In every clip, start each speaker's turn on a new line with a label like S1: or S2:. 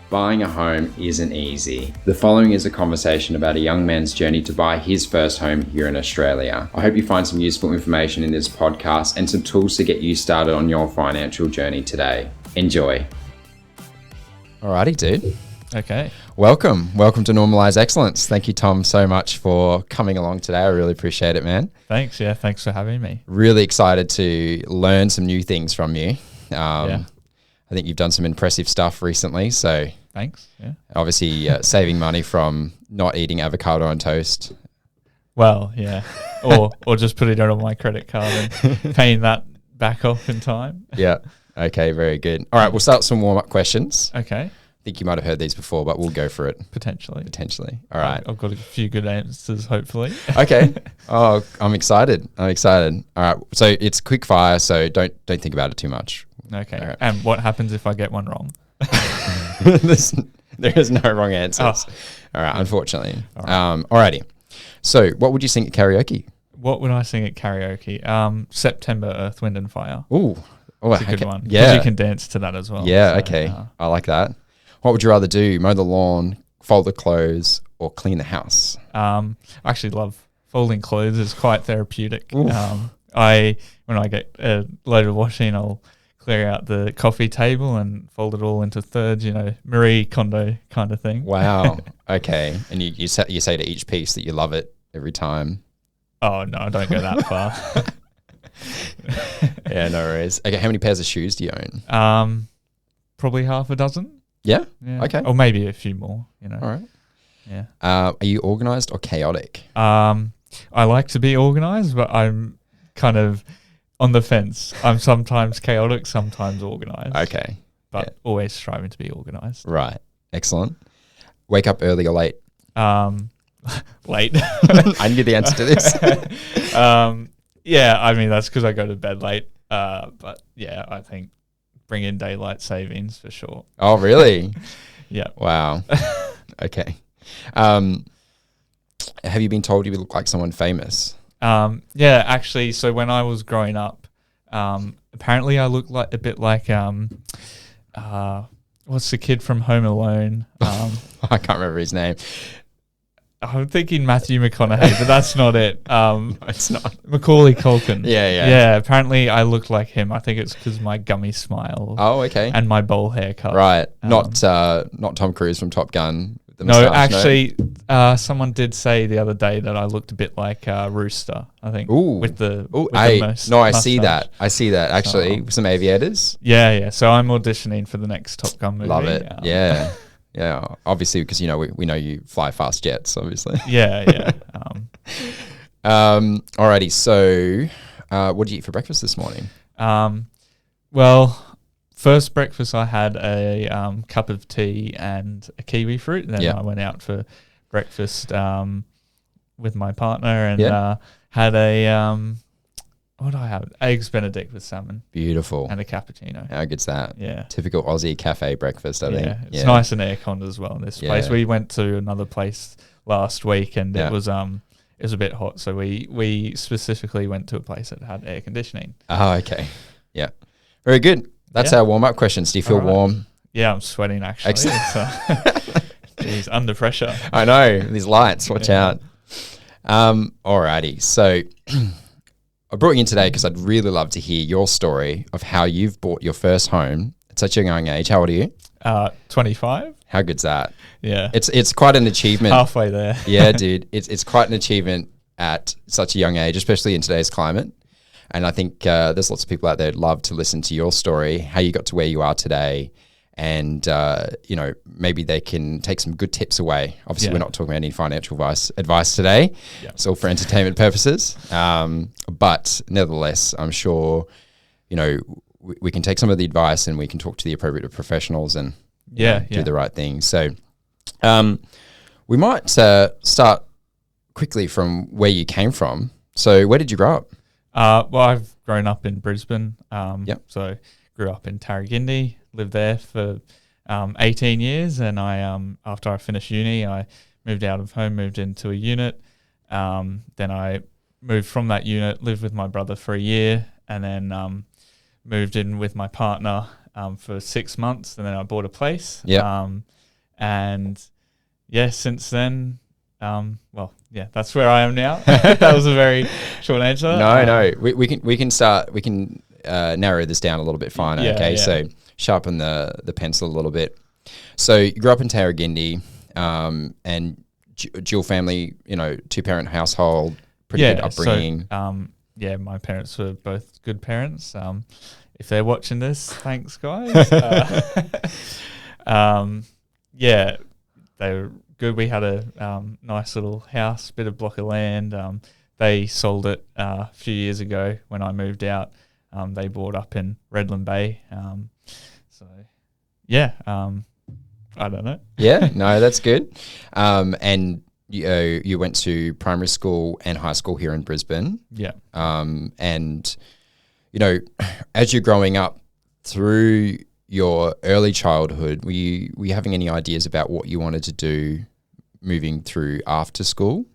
S1: Buying a home isn't easy. The following is a conversation about a young man's journey to buy his first home here in Australia. I hope you find some useful information in this podcast and some tools to get you started on your financial journey today. Enjoy.
S2: Alrighty, dude.
S3: Okay.
S2: Welcome to NormaliseExcellence. Thank you, Tom, so much for coming along today. I really appreciate it, man.
S3: Thanks. Yeah, thanks for having me.
S2: Really excited to learn some new things from you. I think you've done some impressive stuff recently. So
S3: thanks. Yeah.
S2: Obviously, saving money from not eating avocado on toast.
S3: Well, yeah. or just putting it on my credit card and paying that back off in time.
S2: Yeah. Okay. Very good. All right. We'll start some warm-up questions.
S3: Okay.
S2: I think you might have heard these before, but we'll go for it.
S3: Potentially.
S2: All right.
S3: I've got a few good answers, hopefully.
S2: Okay. Oh, I'm excited. All right. So it's quick fire, so don't think about it too much.
S3: Okay.
S2: Right.
S3: And what happens if I get one wrong?
S2: There is no wrong answers. All right. Unfortunately.
S3: All right.
S2: Alrighty. So what would you sing at karaoke?
S3: What would I sing at karaoke? September, Earth, Wind and Fire.
S2: Oh,
S3: it's a good one.
S2: Yeah.
S3: You can dance to that as well.
S2: Yeah.
S3: So,
S2: okay. I like that. What would you rather do? Mow the lawn, fold the clothes, or clean the house?
S3: I actually love folding clothes. It's quite therapeutic.
S2: Oof.
S3: When I get a load of washing, I'll clear out the coffee table and fold it all into thirds, Marie Kondo kind of thing.
S2: Wow. Okay. And you say to each piece that you love it every time.
S3: Oh, no, I don't go that far.
S2: Yeah, no worries. Okay, how many pairs of shoes do you own?
S3: Probably half a dozen.
S2: Yeah?
S3: Yeah.
S2: Okay.
S3: Or maybe a few more,
S2: All right.
S3: Yeah.
S2: Are you organised or chaotic?
S3: I like to be organised, but I'm kind of on the fence. I'm sometimes chaotic, sometimes organised.
S2: Okay.
S3: But always striving to be organised.
S2: Right. Excellent. Wake up early or late?
S3: Late.
S2: I knew the answer to this.
S3: Yeah, I mean, that's because I go to bed late. But yeah, I think bring in daylight savings for sure.
S2: Oh, really?
S3: Yeah.
S2: Wow. Okay. Have you been told you look like someone famous?
S3: Yeah, actually, so when I was growing up, apparently I looked like a bit like what's the kid from Home Alone?
S2: I can't remember his name.
S3: I'm thinking Matthew McConaughey, but that's not it.
S2: No, it's not.
S3: Macaulay Culkin.
S2: Yeah.
S3: Yeah, apparently I look like him. I think it's because my gummy smile.
S2: Oh, okay.
S3: And my bowl haircut.
S2: Right. Not Tom Cruise from Top Gun. With the
S3: No,
S2: moustache,
S3: actually, someone did say the other day that I looked a bit like Rooster, I think.
S2: Ooh.
S3: With the
S2: I see that. Actually, with some aviators.
S3: Yeah. So I'm auditioning for the next Top Gun movie.
S2: Love it. Yeah. Yeah, obviously, because we know you fly fast jets, obviously.
S3: Yeah.
S2: Alrighty, so what did you eat for breakfast this morning?
S3: Well, first breakfast I had a cup of tea and a kiwi fruit. Then I went out for breakfast with my partner and had a what do I have? Eggs Benedict with salmon.
S2: Beautiful.
S3: And a cappuccino.
S2: How good's that?
S3: Yeah.
S2: Typical Aussie cafe breakfast, I think.
S3: It's nice and aircon as well in this place. We went to another place last week and it was a bit hot, so we specifically went to a place that had air conditioning.
S2: Oh, okay. Yeah. Very good. That's our warm-up questions. Do you feel warm?
S3: Yeah, I'm sweating actually.
S2: Excellent.
S3: Jeez, under pressure.
S2: I know. These lights, watch out. Alrighty. So I brought you in today because I'd really love to hear your story of how you've bought your first home at such a young age. How old are you?
S3: 25.
S2: How good's that?
S3: Yeah.
S2: It's quite an achievement.
S3: Halfway there.
S2: Yeah, dude. It's quite an achievement at such a young age, especially in today's climate. And I think there's lots of people out there who'd love to listen to your story, how you got to where you are today. And, maybe they can take some good tips away. Obviously, we're not talking about any financial advice today. Yeah. It's all for entertainment purposes. But nevertheless, I'm sure, we can take some of the advice and we can talk to the appropriate professionals and do the right thing. So we might start quickly from where you came from. So where did you grow up?
S3: Well, I've grown up in Brisbane. So grew up in Tarragindi. Lived there for 18 years, and I after I finished uni, I moved out of home, moved into a unit. Then I moved from that unit, lived with my brother for a year, and then moved in with my partner for 6 months, and then I bought a place. And yeah, since then, that's where I am now. That was a very short answer.
S2: No, we can start. We can narrow this down a little bit finer.
S3: Yeah,
S2: okay,
S3: yeah.
S2: so sharpen the pencil a little bit. So you grew up in Tarragindi, and dual family, 2-parent household, pretty good upbringing.
S3: So, my parents were both good parents. If they're watching this, thanks, guys. They were good. We had a nice little house, bit of block of land. They sold it a few years ago when I moved out. They bought up in Redland Bay. I don't know.
S2: Yeah, no, that's good. And you went to primary school and high school here in Brisbane.
S3: Yeah.
S2: And as you're growing up through your early childhood, were you having any ideas about what you wanted to do moving through after school?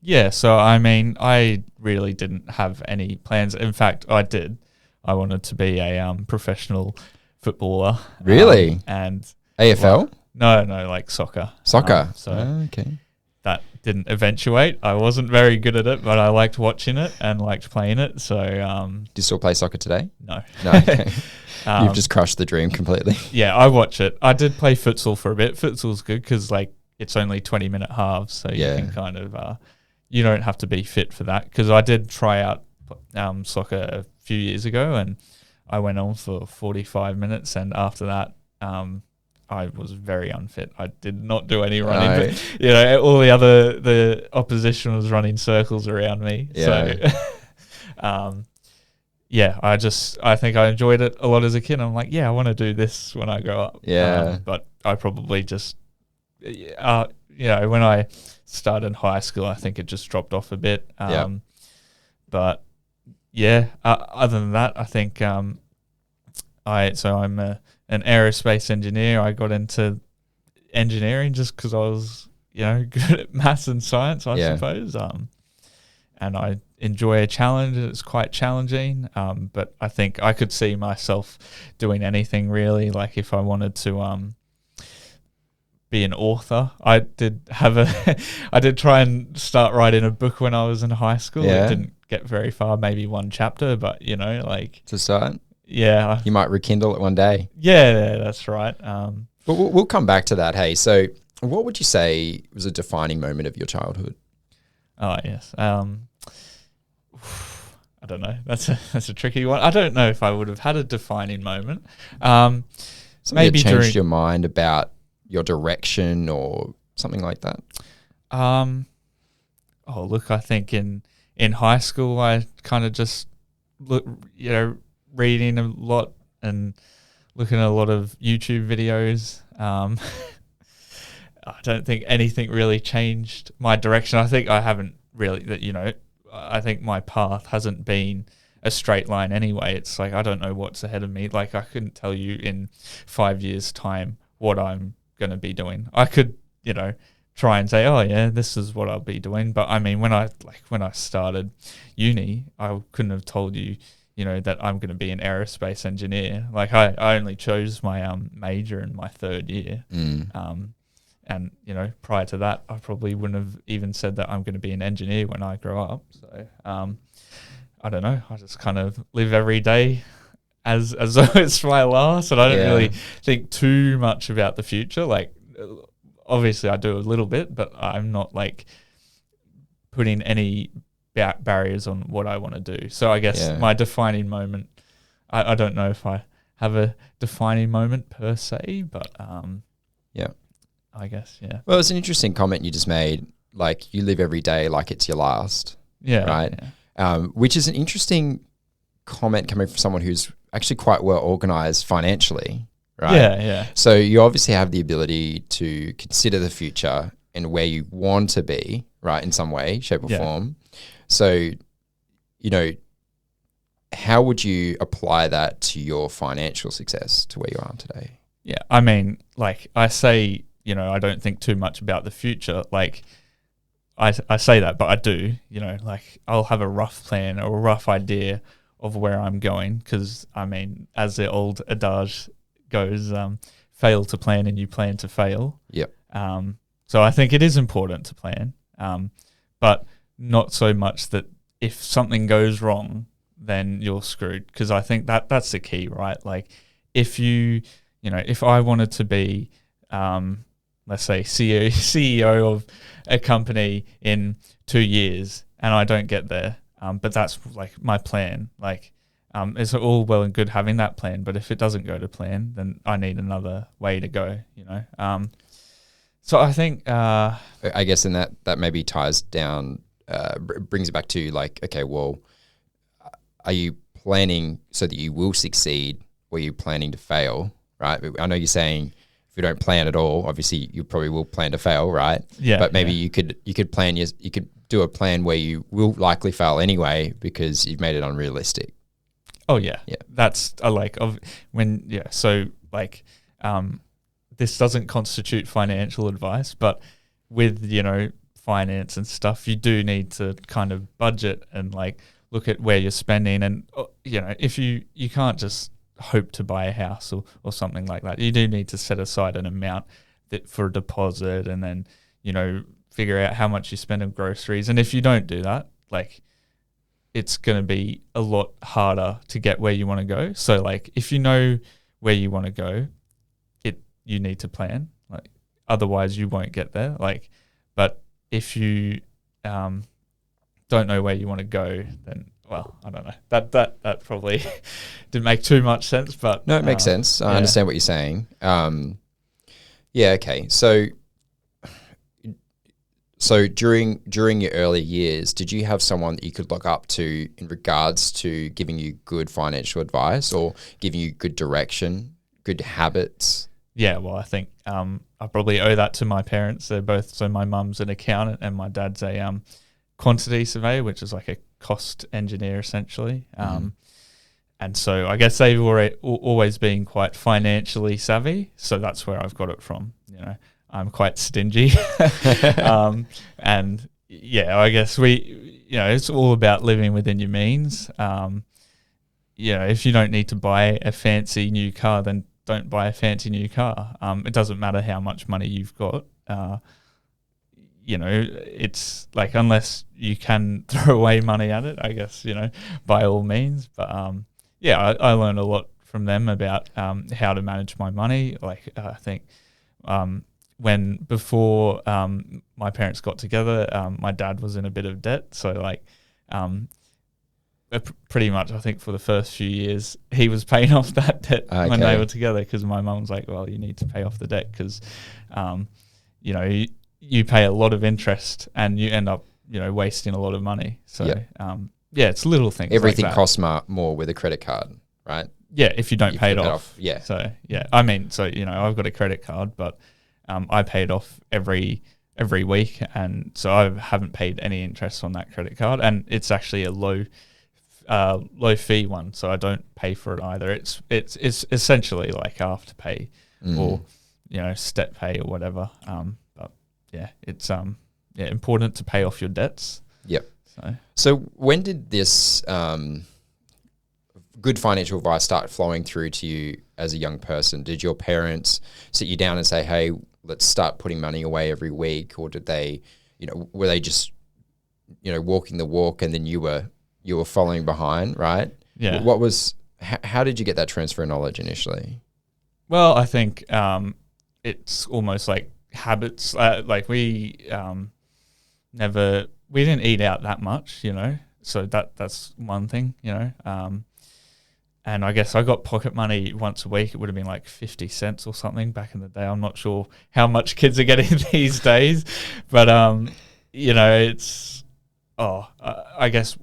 S3: Yeah, so I really didn't have any plans. In fact, I did. I wanted to be a professional footballer.
S2: Really?
S3: And
S2: AFL?
S3: No, like soccer.
S2: Soccer.
S3: Okay. That didn't eventuate. I wasn't very good at it, but I liked watching it and liked playing it. So,
S2: do you still play soccer today?
S3: No.
S2: No. Okay. You've just crushed the dream completely.
S3: Yeah, I watch it. I did play futsal for a bit. Futsal's good because it's only 20-minute halves, so you can kind of you don't have to be fit for that. Because I did try out soccer a few years ago, and I went on for 45 minutes, and after that, I was very unfit. I did not do any running. But, all the opposition was running circles around me.
S2: Yeah.
S3: So, I think I enjoyed it a lot as a kid. I'm like, I want to do this when I grow up.
S2: Yeah.
S3: But I probably just, when I started high school, I think it just dropped off a bit. But other than that, I think I'm an aerospace engineer. I got into engineering just because I was, good at maths and science, I suppose. And I enjoy a challenge. It's quite challenging. But I think I could see myself doing anything really. Like if I wanted to be an author, I did try and start writing a book when I was in high school.
S2: Yeah.
S3: It didn't get very far, maybe one chapter, but
S2: to start.
S3: Yeah.
S2: You might rekindle it one day.
S3: Yeah, that's right.
S2: But we'll come back to that. Hey, so what would you say was a defining moment of your childhood?
S3: Oh, yes. I don't know. That's a tricky one. I don't know if I would have had a defining moment.
S2: Maybe that changed your mind about your direction or something like that?
S3: I think in high school I kind of just reading a lot and looking at a lot of YouTube videos. I don't think anything really changed my direction. I think I haven't really, I think my path hasn't been a straight line anyway. It's like, I don't know what's ahead of me. Like I couldn't tell you in 5 years' time what I'm going to be doing. I could, try and say, oh yeah, this is what I'll be doing. But I mean, when I started uni, I couldn't have told you, that I'm going to be an aerospace engineer. Like I only chose my major in my third year. And, prior to that, I probably wouldn't have even said that I'm going to be an engineer when I grow up. So, I don't know. I just kind of live every day as though it's my last, and I don't really think too much about the future. Like, obviously I do a little bit, but I'm not like putting any barriers on what I want to do. So I guess my defining moment, I don't know if I have a defining moment per se, but I guess,
S2: Well, it's an interesting comment you just made. Like, you live every day like it's your last.
S3: Yeah.
S2: Right? Yeah. Which is an interesting comment coming from someone who's actually quite well organized financially, right?
S3: Yeah.
S2: So you obviously have the ability to consider the future and where you want to be, right, in some way, shape or form. So, how would you apply that to your financial success, to where you are today?
S3: Yeah. I mean, like I say, I don't think too much about the future. Like I say that, but I do, like I'll have a rough plan or a rough idea of where I'm going. Cause I mean, as the old adage goes, fail to plan and you plan to fail.
S2: Yep.
S3: So I think it is important to plan, but not so much that if something goes wrong, then you're screwed. Because I think that's the key, right? Like if if I wanted to be, let's say CEO of a company in 2 years and I don't get there, but that's like my plan. Like it's all well and good having that plan, but if it doesn't go to plan, then I need another way to go, So I think,
S2: I guess in that maybe ties down, brings it back to like, okay, well, are you planning so that you will succeed, or are you planning to fail, right? I know you're saying if you don't plan at all, obviously you probably will plan to fail, right?
S3: Yeah.
S2: But maybe you could do a plan where you will likely fail anyway because you've made it unrealistic.
S3: Oh yeah,
S2: Yeah.
S3: That's So this doesn't constitute financial advice, but with finance and stuff, you do need to kind of budget and like look at where you're spending, and if you can't just hope to buy a house or something like that. You do need to set aside an amount for a deposit, and then figure out how much you spend on groceries. And if you don't do that, like, it's going to be a lot harder to get where you want to go. So like if you know where you want to go, you need to plan. Like otherwise you won't get there. Like, but if you don't know where you want to go, then well, I don't know. That probably didn't make too much sense, but
S2: no, it makes sense. I understand what you're saying. Yeah, okay. So during your early years, did you have someone that you could look up to in regards to giving you good financial advice or giving you good direction, good habits?
S3: Yeah, well, I think I probably owe that to my parents. They're both, so my mum's an accountant and my dad's a quantity surveyor, which is like a cost engineer essentially. And so I guess they've always been quite financially savvy. So that's where I've got it from. I'm quite stingy. And yeah, I guess it's all about living within your means. If you don't need to buy a fancy new car, then don't buy a fancy new car. It doesn't matter how much money you've got. It's like, unless you can throw away money at it, I guess, by all means. But I learned a lot from them about how to manage my money. Like I think before my parents got together, my dad was in a bit of debt. So like pretty much I think for the first few years he was paying off that debt when they were together, because my mum was like, well, you need to pay off the debt because you pay a lot of interest and you end up wasting a lot of money. So it's little things.
S2: Everything
S3: like that.
S2: costs more with a credit card, right?
S3: Yeah, if you don't pay it off.
S2: Yeah.
S3: So I've got a credit card, but I pay it off every week, and so I haven't paid any interest on that credit card, and it's actually a low fee one, so I don't pay for it either. It's essentially like Afterpay or step pay or whatever. But yeah, it's important to pay off your debts.
S2: Yep. So when did this good financial advice start flowing through to you as a young person? Did your parents sit you down and say, hey, let's start putting money away every week? Or did they, were they just, walking the walk and then you were following behind, right?
S3: Yeah.
S2: How did you get that transfer of knowledge initially?
S3: Well, I think it's almost like habits. Like we didn't eat out that much, so that's one thing, and I guess I got pocket money once a week. It would have been like 50 cents or something back in the day. I'm not sure how much kids are getting these days, but I guess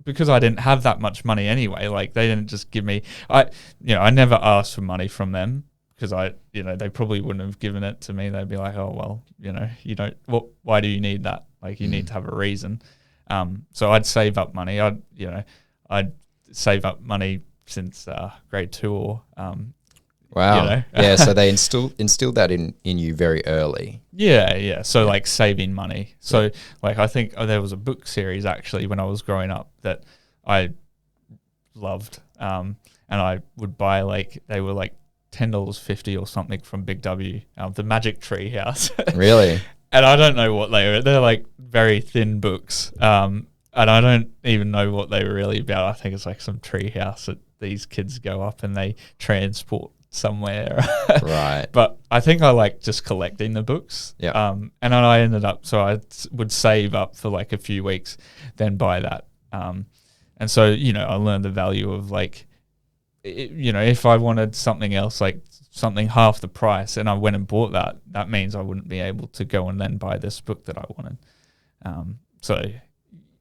S3: because I didn't have that much money anyway, like they didn't just give me, I never asked for money from them, because they probably wouldn't have given it to me. They'd be like, oh, well, you don't, why do you need that? Like you need to have a reason. So I'd save up money. I'd save up money since grade 2 or
S2: wow. Yeah, so they instilled that in you very early.
S3: Yeah. So like saving money. So like I think there was a book series actually when I was growing up that I loved, and I would buy, like, they were like $10.50 or something from Big W, the Magic Tree House.
S2: Really?
S3: And I don't know what they're like very thin books. And I don't even know what they were really about. I think it's like some tree house that these kids go up and they transport somewhere.
S2: Right.
S3: But I think I like just collecting the books.
S2: Yeah.
S3: And then I ended up, so I would save up for like a few weeks, then buy that. And so, you know, I learned the value of like, you know, if I wanted something else, like something half the price, and I went and bought that, that means I wouldn't be able to go and then buy this book that I wanted. So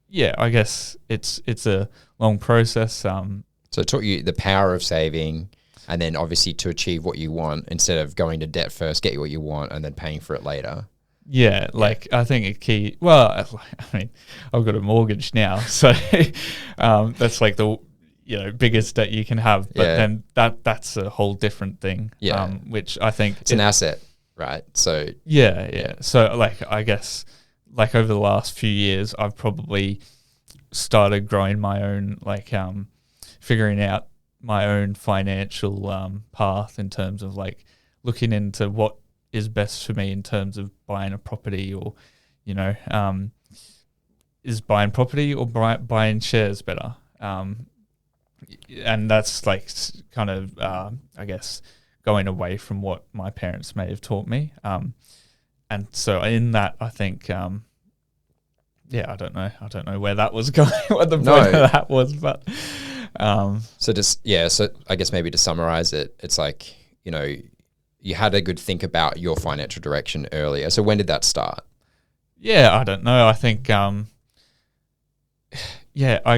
S3: yeah, I guess it's a long process. So
S2: it taught you the power of saving, and then obviously to achieve what you want, instead of going to debt first, get you what you want, and then paying for it later.
S3: Yeah, like I think a key. Well, I mean, I've got a mortgage now, so that's like the biggest debt you can have. But then that's a whole different thing. Yeah, which I think
S2: it's an asset, right? So
S3: yeah. So like I guess like over the last few years, I've probably started growing my own figuring out my own financial path in terms of like looking into what is best for me in terms of buying a property, or is buying property or buying shares better, and that's like kind of I guess going away from what my parents may have taught me, and so in that I think I don't know where that was going, what the point of that was, but
S2: so I guess maybe to summarize it, it's like, you had a good think about your financial direction earlier. So when did that start?
S3: Yeah, I don't know. I think, I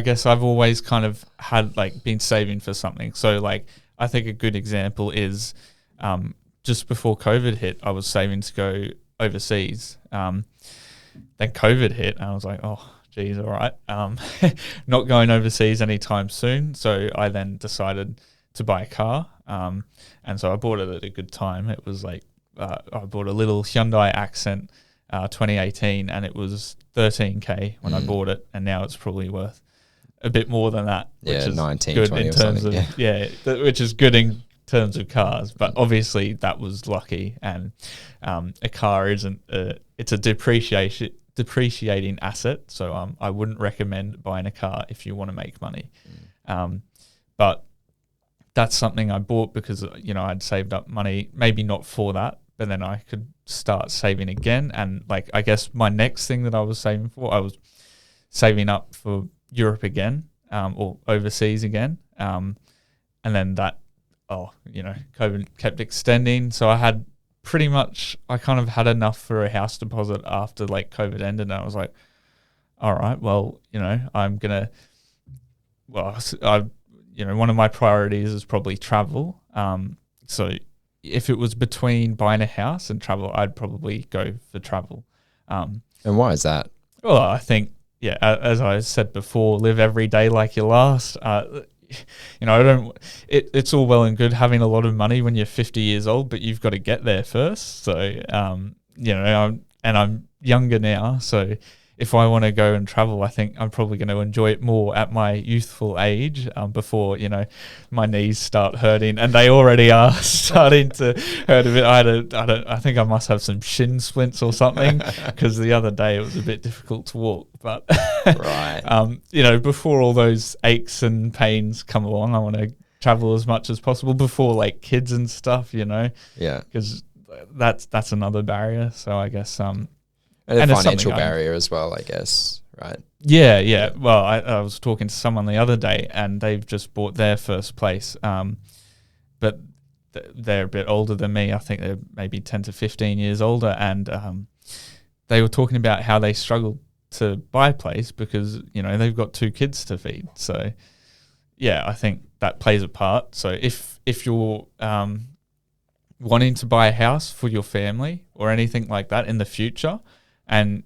S3: guess I've always kind of had been saving for something. So I think a good example is just before COVID hit, I was saving to go overseas. Then COVID hit and I was like, oh, geez, all right. Not going overseas anytime soon. So I then decided to buy a car. And so I bought it at a good time. It was I bought a little Hyundai Accent 2018, and it was $13,000 when I bought it, and now it's probably worth a bit more than that, which is
S2: 19,
S3: good
S2: 20
S3: in terms of which is good in terms of cars. But obviously that was lucky, and a car isn't it's a depreciating asset, so I wouldn't recommend buying a car if you want to make money. But that's something I bought because I'd saved up money, maybe not for that, but then I could start saving again. And I guess my next thing that I was saving for, I was saving up for Europe again, or overseas again. And then that, COVID kept extending. So I kind of had enough for a house deposit after COVID ended. And I was like, all right, well, one of my priorities is probably travel. So if it was between buying a house and travel, I'd probably go for travel.
S2: And why is that?
S3: Well, I think, as I said before, live every day like your last. It's all well and good having a lot of money when you're 50 years old, but you've got to get there first. So, I'm younger now, so if I want to go and travel, I think I'm probably going to enjoy it more at my youthful age, before, my knees start hurting, and they already are starting to hurt a bit. I think I must have some shin splints or something, because the other day it was a bit difficult to walk. But
S2: right,
S3: before all those aches and pains come along, I want to travel as much as possible before kids and stuff, because that's another barrier. So I guess
S2: and a financial barrier as well, I guess, right?
S3: Yeah. Well, I was talking to someone the other day, and they've just bought their first place, but they're a bit older than me. I think they're maybe 10 to 15 years older, and they were talking about how they struggled to buy a place because, they've got 2 kids to feed. So, I think that plays a part. So if you're wanting to buy a house for your family or anything like that in the future, and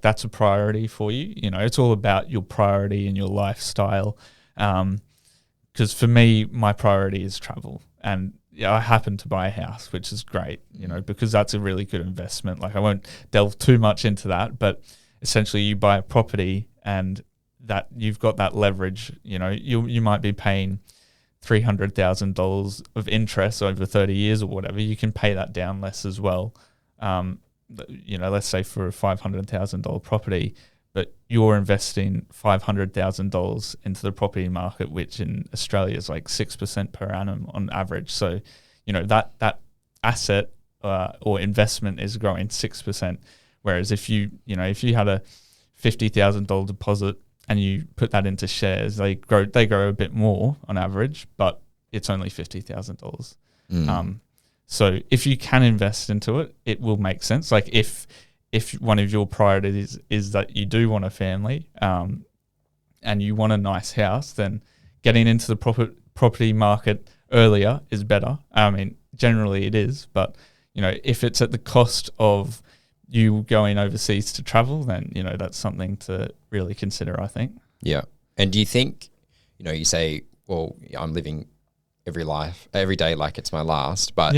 S3: that's a priority for you, it's all about your priority and your lifestyle. Because for me, my priority is travel, and I happen to buy a house, which is great, because that's a really good investment. I won't delve too much into that, but essentially you buy a property and that you've got that leverage. You might be paying $300,000 of interest over 30 years or whatever, you can pay that down less as well. Let's say for a $500,000 property, but you're investing $500,000 into the property market, which in Australia is like 6% per annum on average. So, that asset or investment is growing 6%. Whereas if you had a $50,000 deposit and you put that into shares, they grow a bit more on average, but it's only $50,000. So if you can invest into it, it will make sense. Like if one of your priorities is that you do want a family and you want a nice house, then getting into the property market earlier is better. I mean, generally it is, but if it's at the cost of you going overseas to travel, then that's something to really consider, I think.
S2: Yeah. And do you think, you say, well, I'm living every day like it's my last, but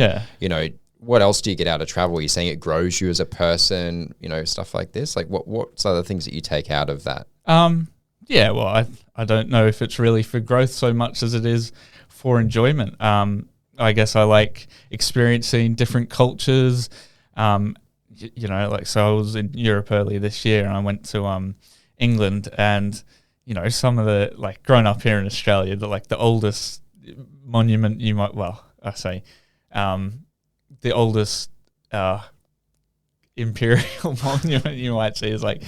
S2: what else do you get out of travel? Are you saying it grows you as a person, stuff like this? Like what's other things that you take out of that?
S3: Well, I don't know if it's really for growth so much as it is for enjoyment. I guess I like experiencing different cultures. So I was in Europe earlier this year and I went to England, and some of the, like, growing up here in Australia, the oldest monument the oldest imperial monument you might see is like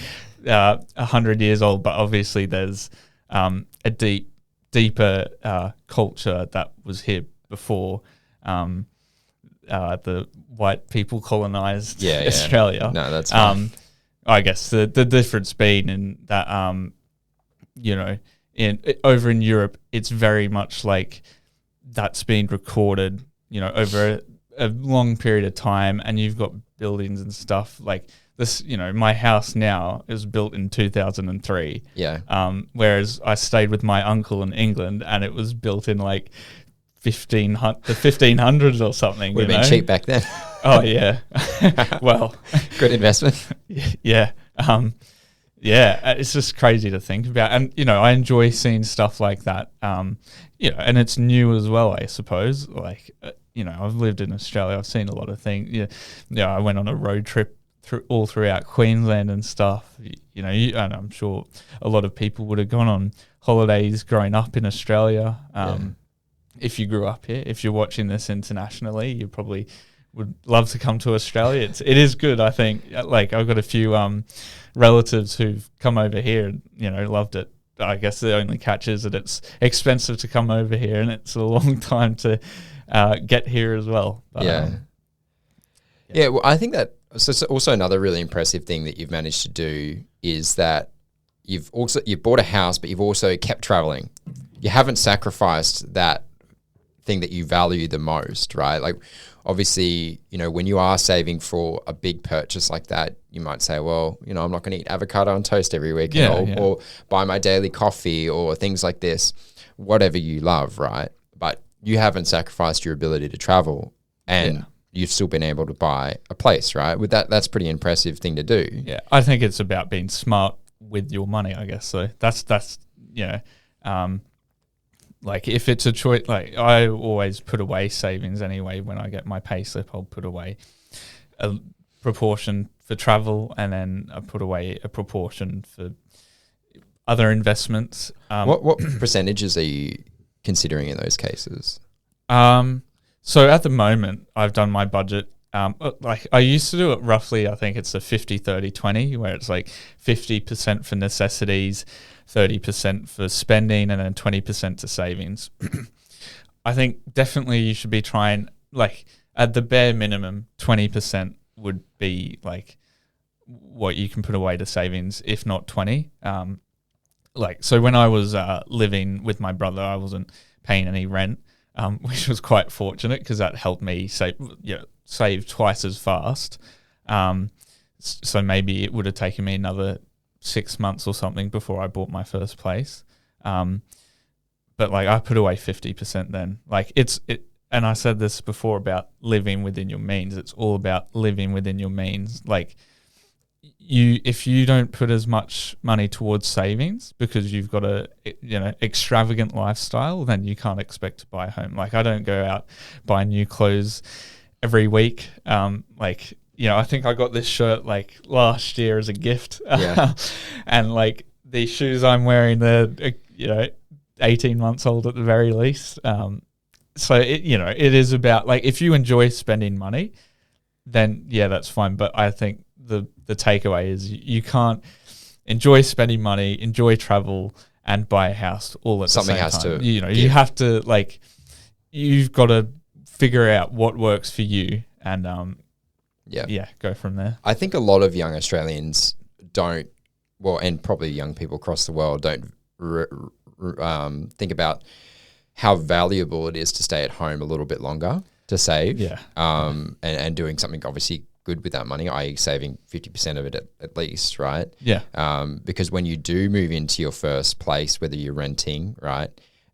S3: 100 years old, but obviously there's a deeper culture that was here before the white people colonized Australia.
S2: No, that's fine.
S3: I guess the difference being in that over in Europe, it's very much like that's been recorded, over a long period of time, and you've got buildings and stuff like this. My house now is built in 2003.
S2: Yeah.
S3: Whereas I stayed with my uncle in England, and it was built in like the 1500s or something.
S2: Would have been cheap back then.
S3: Oh yeah. Well,
S2: good investment.
S3: Yeah. It's just crazy to think about. And, I enjoy seeing stuff like that. And it's new as well, I suppose. Like, I've lived in Australia. I've seen a lot of things. I went on a road trip all throughout Queensland and stuff. And I'm sure a lot of people would have gone on holidays growing up in Australia. If you grew up here, if you're watching this internationally, you probably would love to come to Australia. It is good, I think. Like, I've got a few relatives who've come over here and, loved it. I guess the only catch is that it's expensive to come over here and it's a long time to get here as well. But,
S2: well, I think that so also another really impressive thing that you've managed to do is that you've bought a house, but you've also kept traveling. You haven't sacrificed that thing that you value the most, right? Like, obviously, when you are saving for a big purchase like that, you might say, well, I'm not going to eat avocado on toast every week or buy my daily coffee or things like this, whatever you love, right? But you haven't sacrificed your ability to travel and you've still been able to buy a place, right? With that's pretty impressive thing to do.
S3: Yeah, I think it's about being smart with your money, I guess. So that's like, if it's a choice, like, I always put away savings anyway. When I get my pay slip, I'll put away a proportion for travel, and then I put away a proportion for other investments.
S2: What percentages are you considering in those cases?
S3: So at the moment, I've done my budget. Like, I used to do it roughly, I think it's a 50-30-20, where it's like 50% for necessities, 30% for spending, and then 20% to savings. I think definitely you should be trying, like, at the bare minimum, 20% would be like what you can put away to savings, if not 20. So when I was living with my brother, I wasn't paying any rent, which was quite fortunate because that helped me save twice as fast. So maybe it would have taken me another 6 months or something before I bought my first place. But like, I put away 50% then. Like, and I said this before about living within your means. It's all about living within your means. Like, if you don't put as much money towards savings because you've got a extravagant lifestyle, then you can't expect to buy a home. Like I don't go out buy new clothes every week. I think I got this shirt like last year as a gift, and like these shoes I'm wearing, they're 18 months old at the very least. So it is about like if you enjoy spending money, then that's fine. But I think the takeaway is you can't enjoy spending money, enjoy travel, and buy a house all at the same time. Something has to, you have to like, you've got to figure out what works for you and go from there.
S2: I think a lot of young Australians don't, and probably young people across the world don't think about how valuable it is to stay at home a little bit longer to save. And doing something obviously good with that money, i.e. saving 50% of it at least, right? Because when you do move into your first place, whether you're renting, right,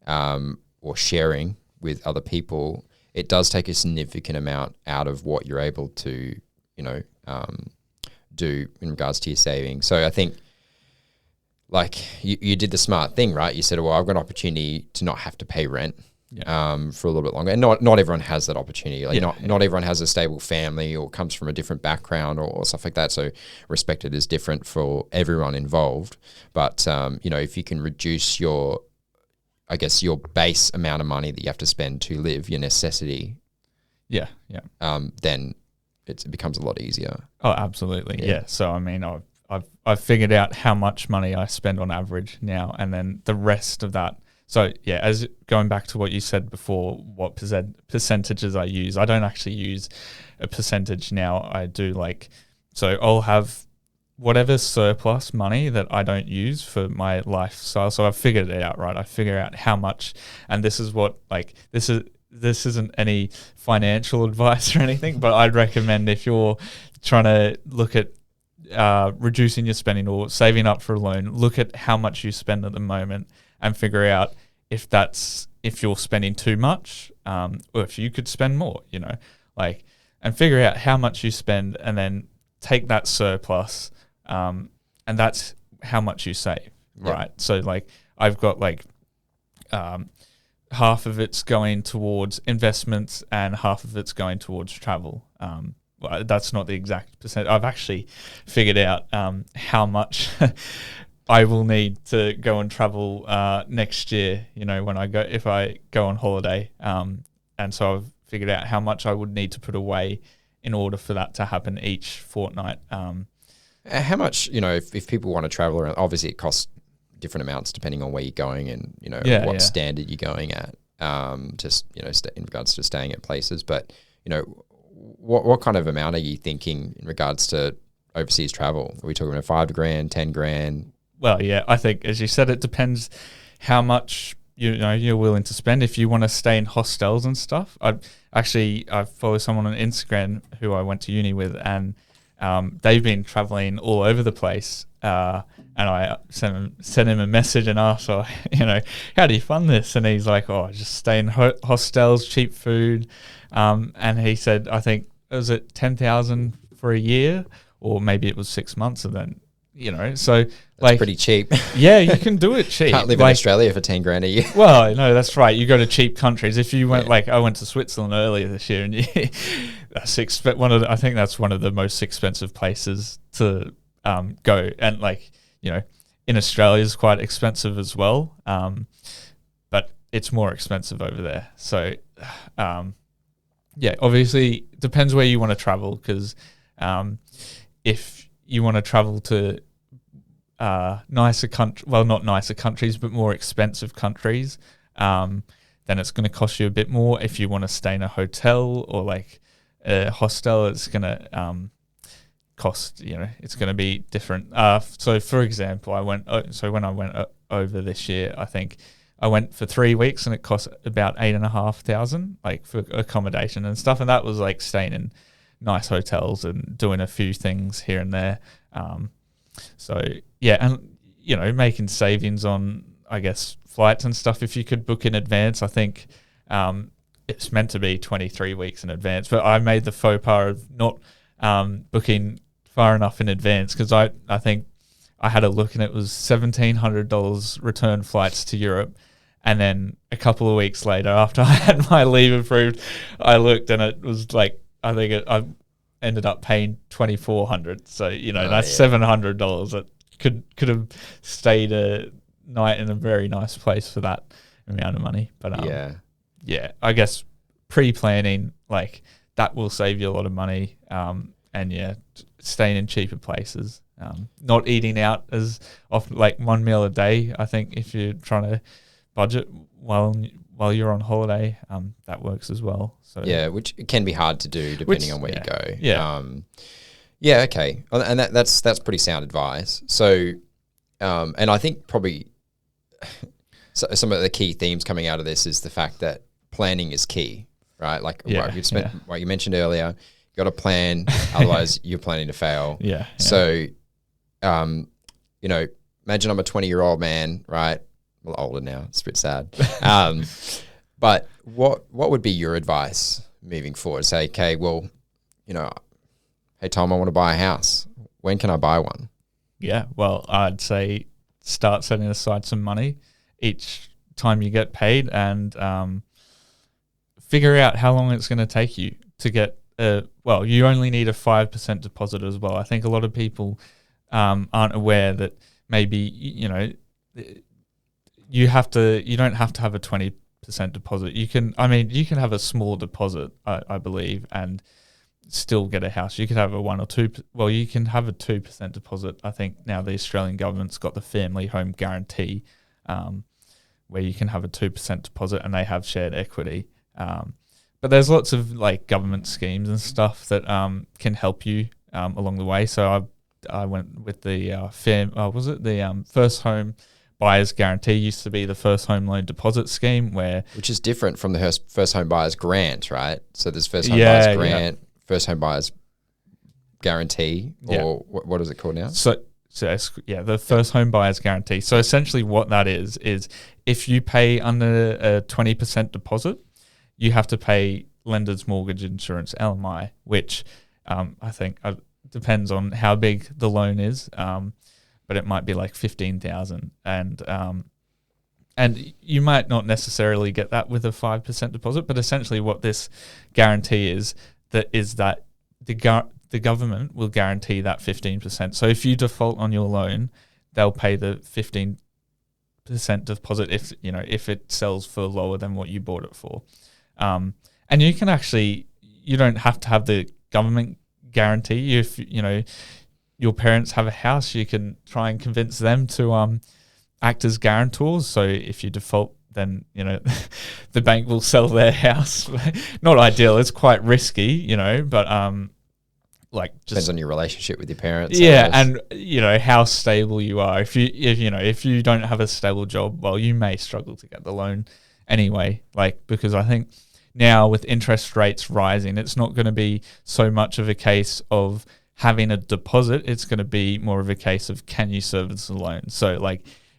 S2: or sharing with other people, it does take a significant amount out of what you're able to, do in regards to your savings. So I think like you did the smart thing, right? You said, well, I've got an opportunity to not have to pay rent for a little bit longer. And not everyone has that opportunity. Like not everyone has a stable family or comes from a different background or stuff like that. So respect it is different for everyone involved. But, if you can reduce your base amount of money that you have to spend to live, your necessity, then it becomes a lot easier.
S3: Oh, absolutely. Yeah. So, I mean, I've figured out how much money I spend on average now, and then the rest of that. So as going back to what you said before, what percentages I use, I don't actually use a percentage now. I do so I'll have whatever surplus money that I don't use for my lifestyle. So I've figured it out, right? I figure out how much, and this is what this isn't any financial advice or anything, but I'd recommend if you're trying to look at reducing your spending or saving up for a loan, look at how much you spend at the moment and figure out if you're spending too much, or if you could spend more, and figure out how much you spend and then take that surplus, and that's how much you save, right? So I've got half of it's going towards investments and half of it's going towards travel. Well, that's not the exact percent. I've actually figured out how much I will need to go and travel next year, if I go on holiday. And so I've figured out how much I would need to put away in order for that to happen each fortnight.
S2: How much, if people want to travel around, obviously it costs different amounts depending on where you're going and, what standard you're going at, in regards to staying at places. But, what kind of amount are you thinking in regards to overseas travel? Are we talking about $5,000, $10,000? Well,
S3: yeah, I think as you said, it depends how much you're willing to spend. If you want to stay in hostels and stuff, I follow someone on Instagram who I went to uni with, and they've been traveling all over the place. And I sent him a message and asked, how do you fund this? And he's like, I just stay in hostels, cheap food. And he said, I think, was it 10,000 for a year, or maybe it was 6 months, and then, so
S2: that's pretty cheap.
S3: Yeah, you can do it cheap.
S2: Can't live in Australia for 10 grand a year.
S3: Well, no, that's right. You go to cheap countries. If you went, I went to Switzerland earlier this year, and I think that's one of the most expensive places to go. And in Australia is quite expensive as well. But it's more expensive over there. So, obviously depends where you want to travel, because if you want to travel to nicer countries, well, not nicer countries, but more expensive countries, then it's going to cost you a bit more. If you want to stay in a hotel or a hostel, it's going to cost, it's going to be different. So for example, when I went over this year, I think I went for 3 weeks and it cost about $8,500, for accommodation and stuff. And that was staying in nice hotels and doing a few things here and there. And making savings on, I guess, flights and stuff. If you could book in advance, I think it's meant to be 23 weeks in advance. But I made the faux pas of not booking far enough in advance, because I think I had a look and it was $1,700 return flights to Europe. And then a couple of weeks later, after I had my leave approved, I looked and it was like, I ended up paying $2,400. So, that's $700 that could have stayed a night in a very nice place for that amount of money. But I guess pre-planning, like, that will save you a lot of money. And staying in cheaper places, not eating out as often, like 1 meal a day. I think if you're trying to budget while you're on holiday, that works as well. So
S2: which can be hard to do depending on where you go. Okay, and that's pretty sound advice. So, and I think probably some of the key themes coming out of this is the fact that planning is key, right? Like what you mentioned earlier, you got to plan, otherwise you're planning to fail. So, imagine I'm a 20-year-old man, right? Well, older now. It's a bit sad. But what would be your advice moving forward? Say, okay, well, hey, Tom, I want to buy a house. When can I buy one?
S3: Yeah, well, I'd say start setting aside some money each time you get paid, and figure out how long it's going to take you to get you only need a 5% deposit as well. I think a lot of people aren't aware that maybe, you don't have to have a 20% deposit. You can have a small deposit, I believe, and still get a house. You could have a 1 or 2. Well, you can have a 2% deposit. I think now the Australian government's got the family home guarantee, where you can have a 2% deposit and they have shared equity. But there's lots of like government schemes and stuff that can help you along the way. So I went with the first home buyer's guarantee. Used to be the first home loan deposit scheme,
S2: which is different from the first home buyer's grant, right? So there's first home buyer's grant, first home buyer's guarantee, or what is it called now?
S3: So the first home buyer's guarantee. So essentially what that is if you pay under a 20% deposit, you have to pay lender's mortgage insurance, LMI, which I think depends on how big the loan is, but it might be like $15,000, and you might not necessarily get that with a 5% deposit. But essentially, what this guarantee is that the government will guarantee that 15%. So if you default on your loan, they'll pay the 15% deposit if it sells for lower than what you bought it for. And you don't have to have the government guarantee. If your parents have a house, you can try and convince them to act as guarantors. So if you default, then the bank will sell their house. Not ideal. It's quite risky, but
S2: depends on your relationship with your parents.
S3: Yeah, and how stable you are. If you don't have a stable job, well, you may struggle to get the loan anyway. Because I think now with interest rates rising, it's not going to be so much of a case of having a deposit. It's going to be more of a case of can you service the loan. So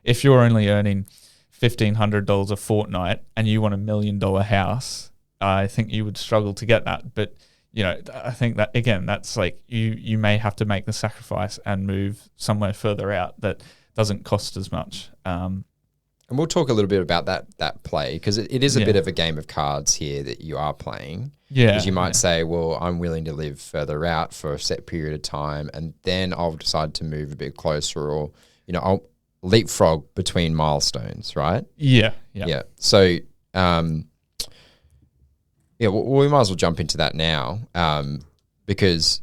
S3: if you're only earning $1,500 a fortnight and you want $1 million house, I think you would struggle to get that. But I think that again, that's you may have to make the sacrifice and move somewhere further out that doesn't cost as much.
S2: And we'll talk a little bit about that play, because it is a bit of a game of cards here that you are playing. Yeah. Because you might say, well, I'm willing to live further out for a set period of time, and then I'll decide to move a bit closer, or, I'll leapfrog between milestones, right?
S3: Yeah.
S2: So, we might as well jump into that now, because,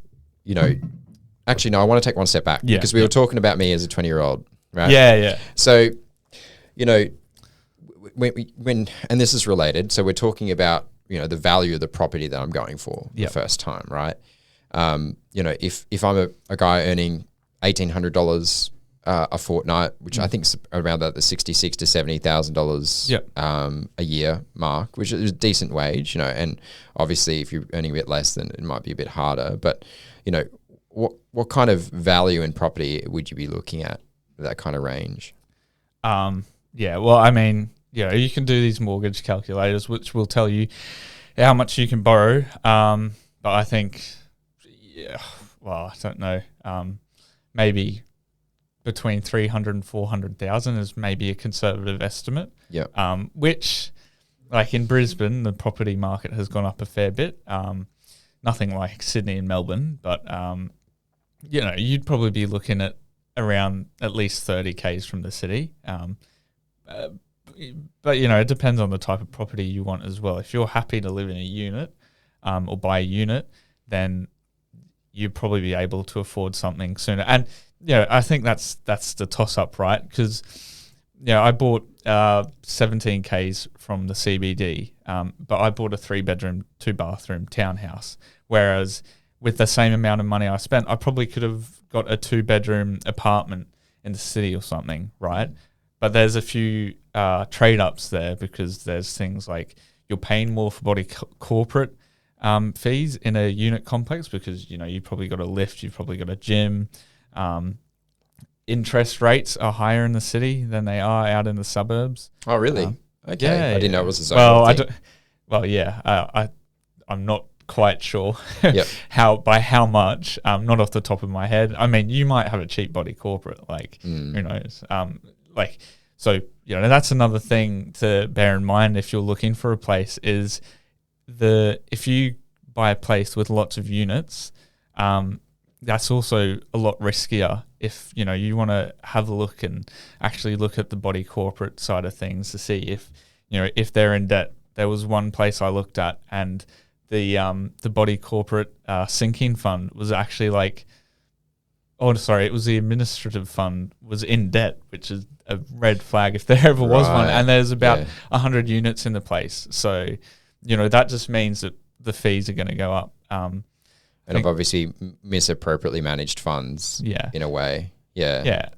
S2: actually, no, I want to take one step back, because we were talking about me as a 20-year-old, right?
S3: Yeah.
S2: So, when and this is related, so we're talking about the value of the property that I'm going for the first time, right? If I'm a guy earning $1,800 a fortnight, which I think is around the $66,000 to $70,000 a year mark, which is a decent wage, and obviously if you're earning a bit less, then it might be a bit harder. But what kind of value in property would you be looking at that kind of range?
S3: Well, I mean, you can do these mortgage calculators, which will tell you how much you can borrow. But I think, I don't know, maybe between 300 and 400,000 is maybe a conservative estimate.
S2: Yeah.
S3: Which, like in Brisbane, the property market has gone up a fair bit. Nothing like Sydney and Melbourne, but you'd probably be looking at around at least 30Ks from the city. But it depends on the type of property you want as well. If you're happy to live in a unit, or buy a unit, then you'd probably be able to afford something sooner. And I think that's the toss up, right? Because I bought 17Ks from the CBD, but I bought a 3-bedroom, 2-bathroom townhouse. Whereas with the same amount of money I spent, I probably could have got a 2-bedroom apartment in the city or something, right? But there's a few trade ups there, because there's things like you're paying more for body corporate fees in a unit complex, because you probably got a lift, you've probably got a gym. Interest rates are higher in the city than they are out in the suburbs.
S2: Oh, really? Okay,
S3: yeah,
S2: I didn't know it was a zone thing.
S3: I'm not quite sure
S2: Yep.
S3: how much. Not off the top of my head. I mean, you might have a cheap body corporate. Who knows? So that's another thing to bear in mind if you're looking for a place is if you buy a place with lots of units, that's also a lot riskier if you want to have a look and actually look at the body corporate side of things to see if they're in debt. There was one place I looked at, and the body corporate sinking fund was actually it was the administrative fund was in debt, which is a red flag if there ever was one. And there's about 100 units in the place. So, that just means that the fees are going to go up.
S2: And I've obviously misappropriately managed funds in a way. Yeah.
S3: Yeah.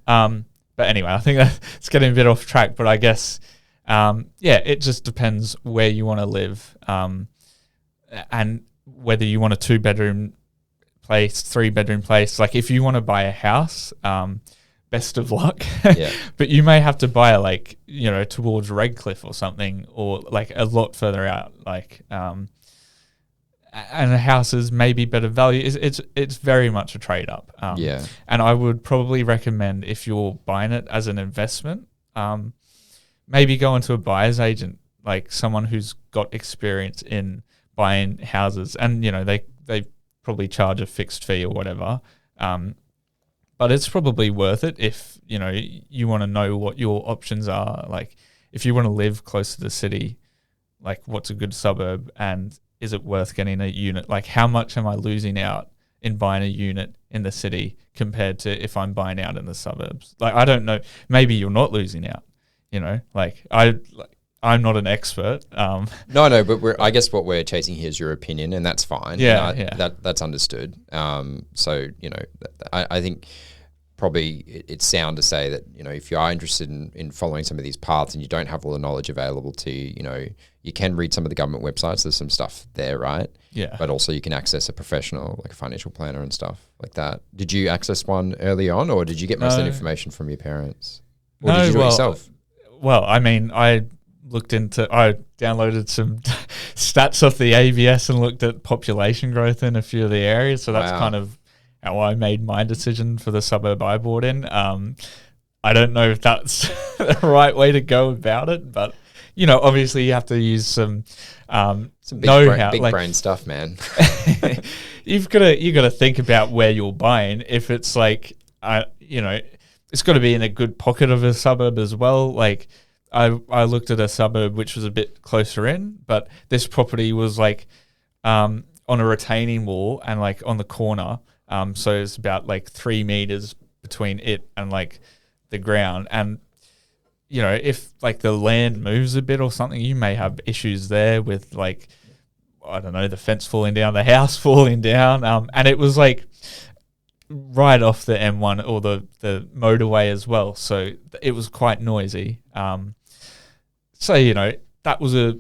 S3: But anyway, I think it's getting a bit off track, but I guess, it just depends where you want to live, and whether you want a 2-bedroom place, 3-bedroom place. Like if you want to buy a house, best of luck. But you may have to buy towards Redcliffe or something, or a lot further out. And the houses may be better value. It's very much a trade up. And I would probably recommend, if you're buying it as an investment, maybe go into a buyer's agent, like someone who's got experience in buying houses, and they probably charge a fixed fee or whatever. But it's probably worth it if you want to know what your options are. Like if you want to live close to the city, what's a good suburb, and is it worth getting a unit? Like how much am I losing out in buying a unit in the city compared to if I'm buying out in the suburbs? I don't know. Maybe you're not losing out. I'm not an expert.
S2: No, but I guess what we're chasing here is your opinion, and that's fine. That's understood. So I think probably it's sound to say that if you are interested in following some of these paths and you don't have all the knowledge available to you, you can read some of the government websites. There's some stuff there, right?
S3: Yeah.
S2: But also you can access a professional, like a financial planner and stuff like that. Did you access one early on, or did you get most of the information from your parents? Or did you do it yourself?
S3: Well, I mean, I downloaded some stats off the ABS and looked at population growth in a few of the areas. So that's kind of how I made my decision for the suburb I bought in. I don't know if that's the right way to go about it, but obviously you have to use some
S2: big brain stuff, man.
S3: you got to think about where you're buying. If it's it's got to be in a good pocket of a suburb as well. I looked at a suburb which was a bit closer in, but this property was on a retaining wall and on the corner. So it's about 3 meters between it and the ground. And, if the land moves a bit or something, you may have issues there with I don't know, the fence falling down, the house falling down. And it was right off the M1 or the motorway as well. So it was quite noisy. So, that was a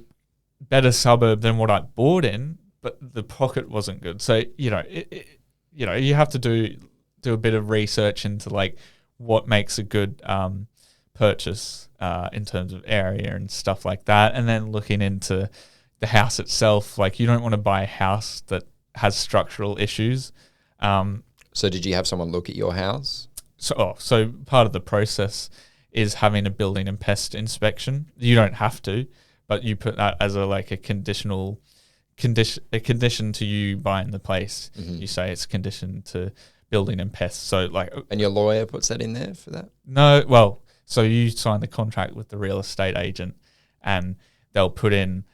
S3: better suburb than what I bought in, but the pocket wasn't good. So, you have to do a bit of research into what makes a good purchase in terms of area and stuff like that. And then looking into the house itself, you don't want to buy a house that has structural issues.
S2: So did you have someone look at your house?
S3: So part of the process is having a building and pest inspection. You don't have to, but you put that as a condition to you buying the place. You say it's conditioned to building and pests. So
S2: and your lawyer puts that in there for that?
S3: No, well, so you sign the contract with the real estate agent, and they'll put in,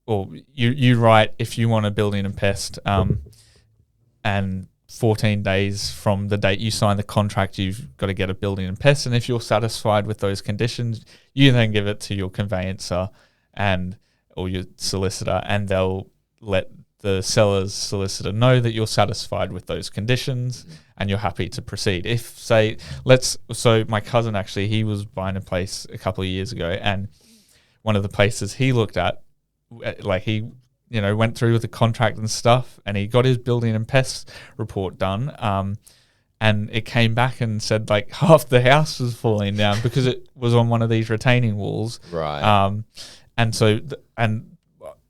S3: or you write if you want a building and pest, and 14 days from the date you sign the contract, you've got to get a building and pest. And if you're satisfied with those conditions, you then give it to your conveyancer or your solicitor, and they'll let the seller's solicitor know that you're satisfied with those conditions and you're happy to proceed. So my cousin actually, he was buying a place a couple of years ago, and one of the places he looked at, he went through with the contract and stuff, and he got his building and pest report done. And it came back and said half the house was falling down because it was on one of these retaining walls.
S2: Right.
S3: And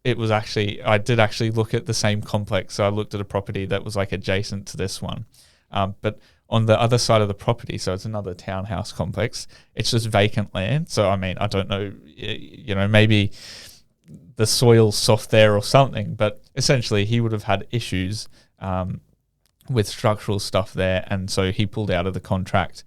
S3: it was I did actually look at the same complex. So I looked at a property that was adjacent to this one. But on the other side of the property, so it's another townhouse complex, it's just vacant land. So, I don't know, maybe the soil's soft there or something, but essentially he would have had issues with structural stuff there, and so he pulled out of the contract,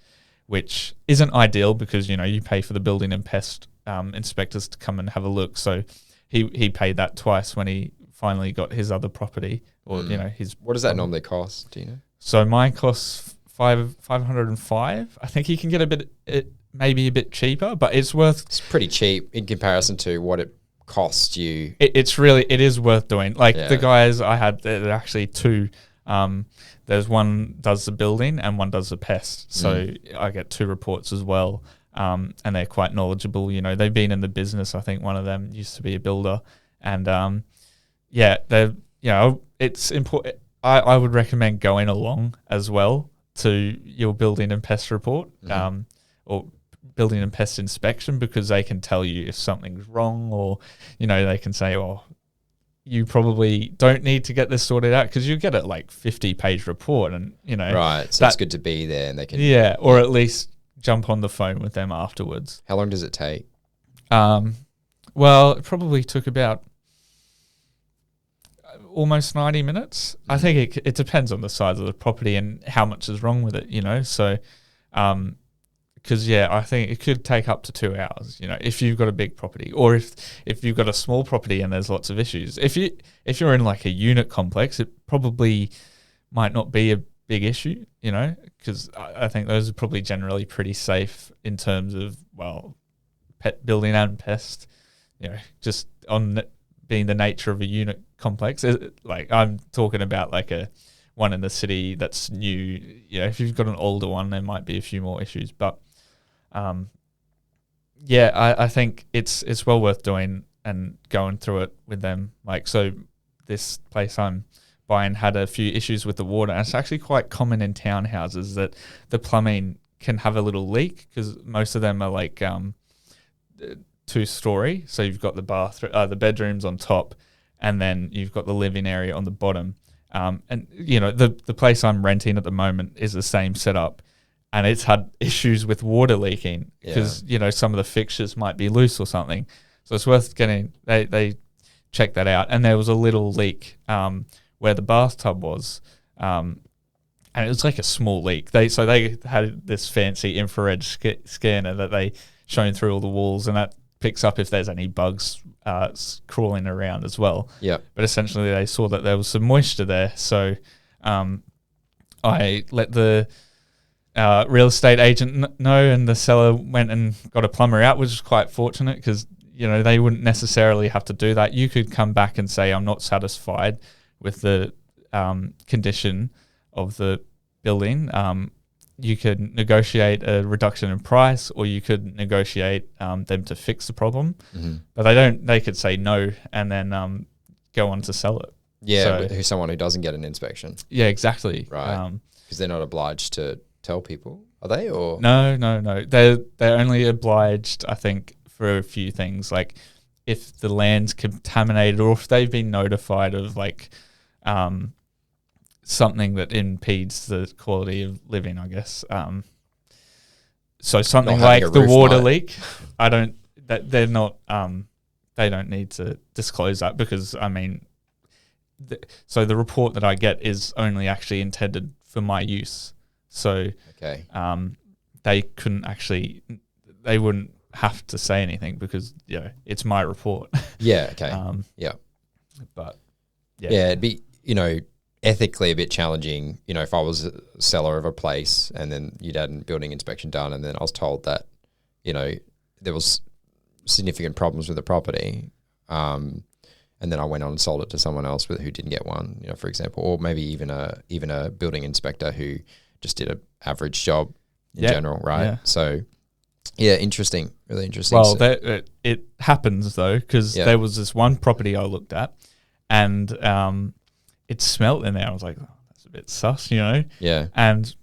S3: which isn't ideal because you pay for the building and pest inspectors to come and have a look. So he paid that twice when he finally got his other property, or his.
S2: What does that normally cost? Do you know?
S3: So mine costs $505. I think he can get maybe a bit cheaper, but it's
S2: pretty cheap in comparison to what it cost you.
S3: It is worth doing. The guys I had, there are actually two. There's one does the building and one does the pest. So I get two reports as well. And they're quite knowledgeable. They've been in the business. I think one of them used to be a builder, and it's important. I would recommend going along as well to your building and pest report, or building and pest inspection, because they can tell you if something's wrong, or they can say, you probably don't need to get this sorted out, because you get a 50-page report, and
S2: right. So it's good to be there, and they can
S3: or at least jump on the phone with them afterwards.
S2: How long does it take?
S3: Well, it probably took about almost 90 minutes. I think it depends on the size of the property and how much is wrong with it, so because I think it could take up to 2 hours, if you've got a big property, or if you've got a small property and there's lots of issues. If you're in a unit complex, it probably might not be a big issue, because I think those are probably generally pretty safe in terms of pet building and pest, just on being the nature of a unit complex. I'm talking about a one in the city that's new. If you've got an older one, there might be a few more issues, but I think it's well worth doing and going through it with them. So this place I'm buying had a few issues with the water, and it's actually quite common in townhouses that the plumbing can have a little leak, because most of them are 2-story. So you've got the bedrooms on top, and then you've got the living area on the bottom. And the place I'm renting at the moment is the same setup, and it's had issues with water leaking because some of the fixtures might be loose or something. So it's worth getting. They check that out, and there was a little leak where the bathtub was, and it was a small leak. They had this fancy infrared scanner that they shone through all the walls, and that picks up if there's any bugs crawling around as well.
S2: Yeah.
S3: But essentially, they saw that there was some moisture there, so I let the real estate agent know, and the seller went and got a plumber out, which was quite fortunate, because they wouldn't necessarily have to do that. You could come back and say, I'm not satisfied with the condition of the building. You could negotiate a reduction in price, or you could negotiate them to fix the problem. But they could say no and then go on to sell it.
S2: Yeah, but who's someone who doesn't get an inspection?
S3: Yeah, exactly.
S2: Right. Because they're not obliged to tell people, are they? Or
S3: No. They're only obliged, I think, for a few things, like if the land's contaminated, or if they've been notified of something that impedes the quality of living, I guess. So something like the water leak, they're not, they don't need to disclose that because, I mean, so the report that I get is only actually intended for my use. So they wouldn't have to say anything because, it's my report.
S2: Yeah, okay.
S3: But,
S2: it'd be, ethically a bit challenging, if I was a seller of a place and then you'd had a building inspection done and then I was told that, there was significant problems with the property, and then I went on and sold it to someone else who didn't get one, for example, or maybe even a building inspector who just did an average job in general, right? Yeah. So, interesting, really interesting.
S3: Well, it happens though, because there was this one property I looked at and it smelt in there. I was like, oh, that's a bit sus,
S2: Yeah.
S3: And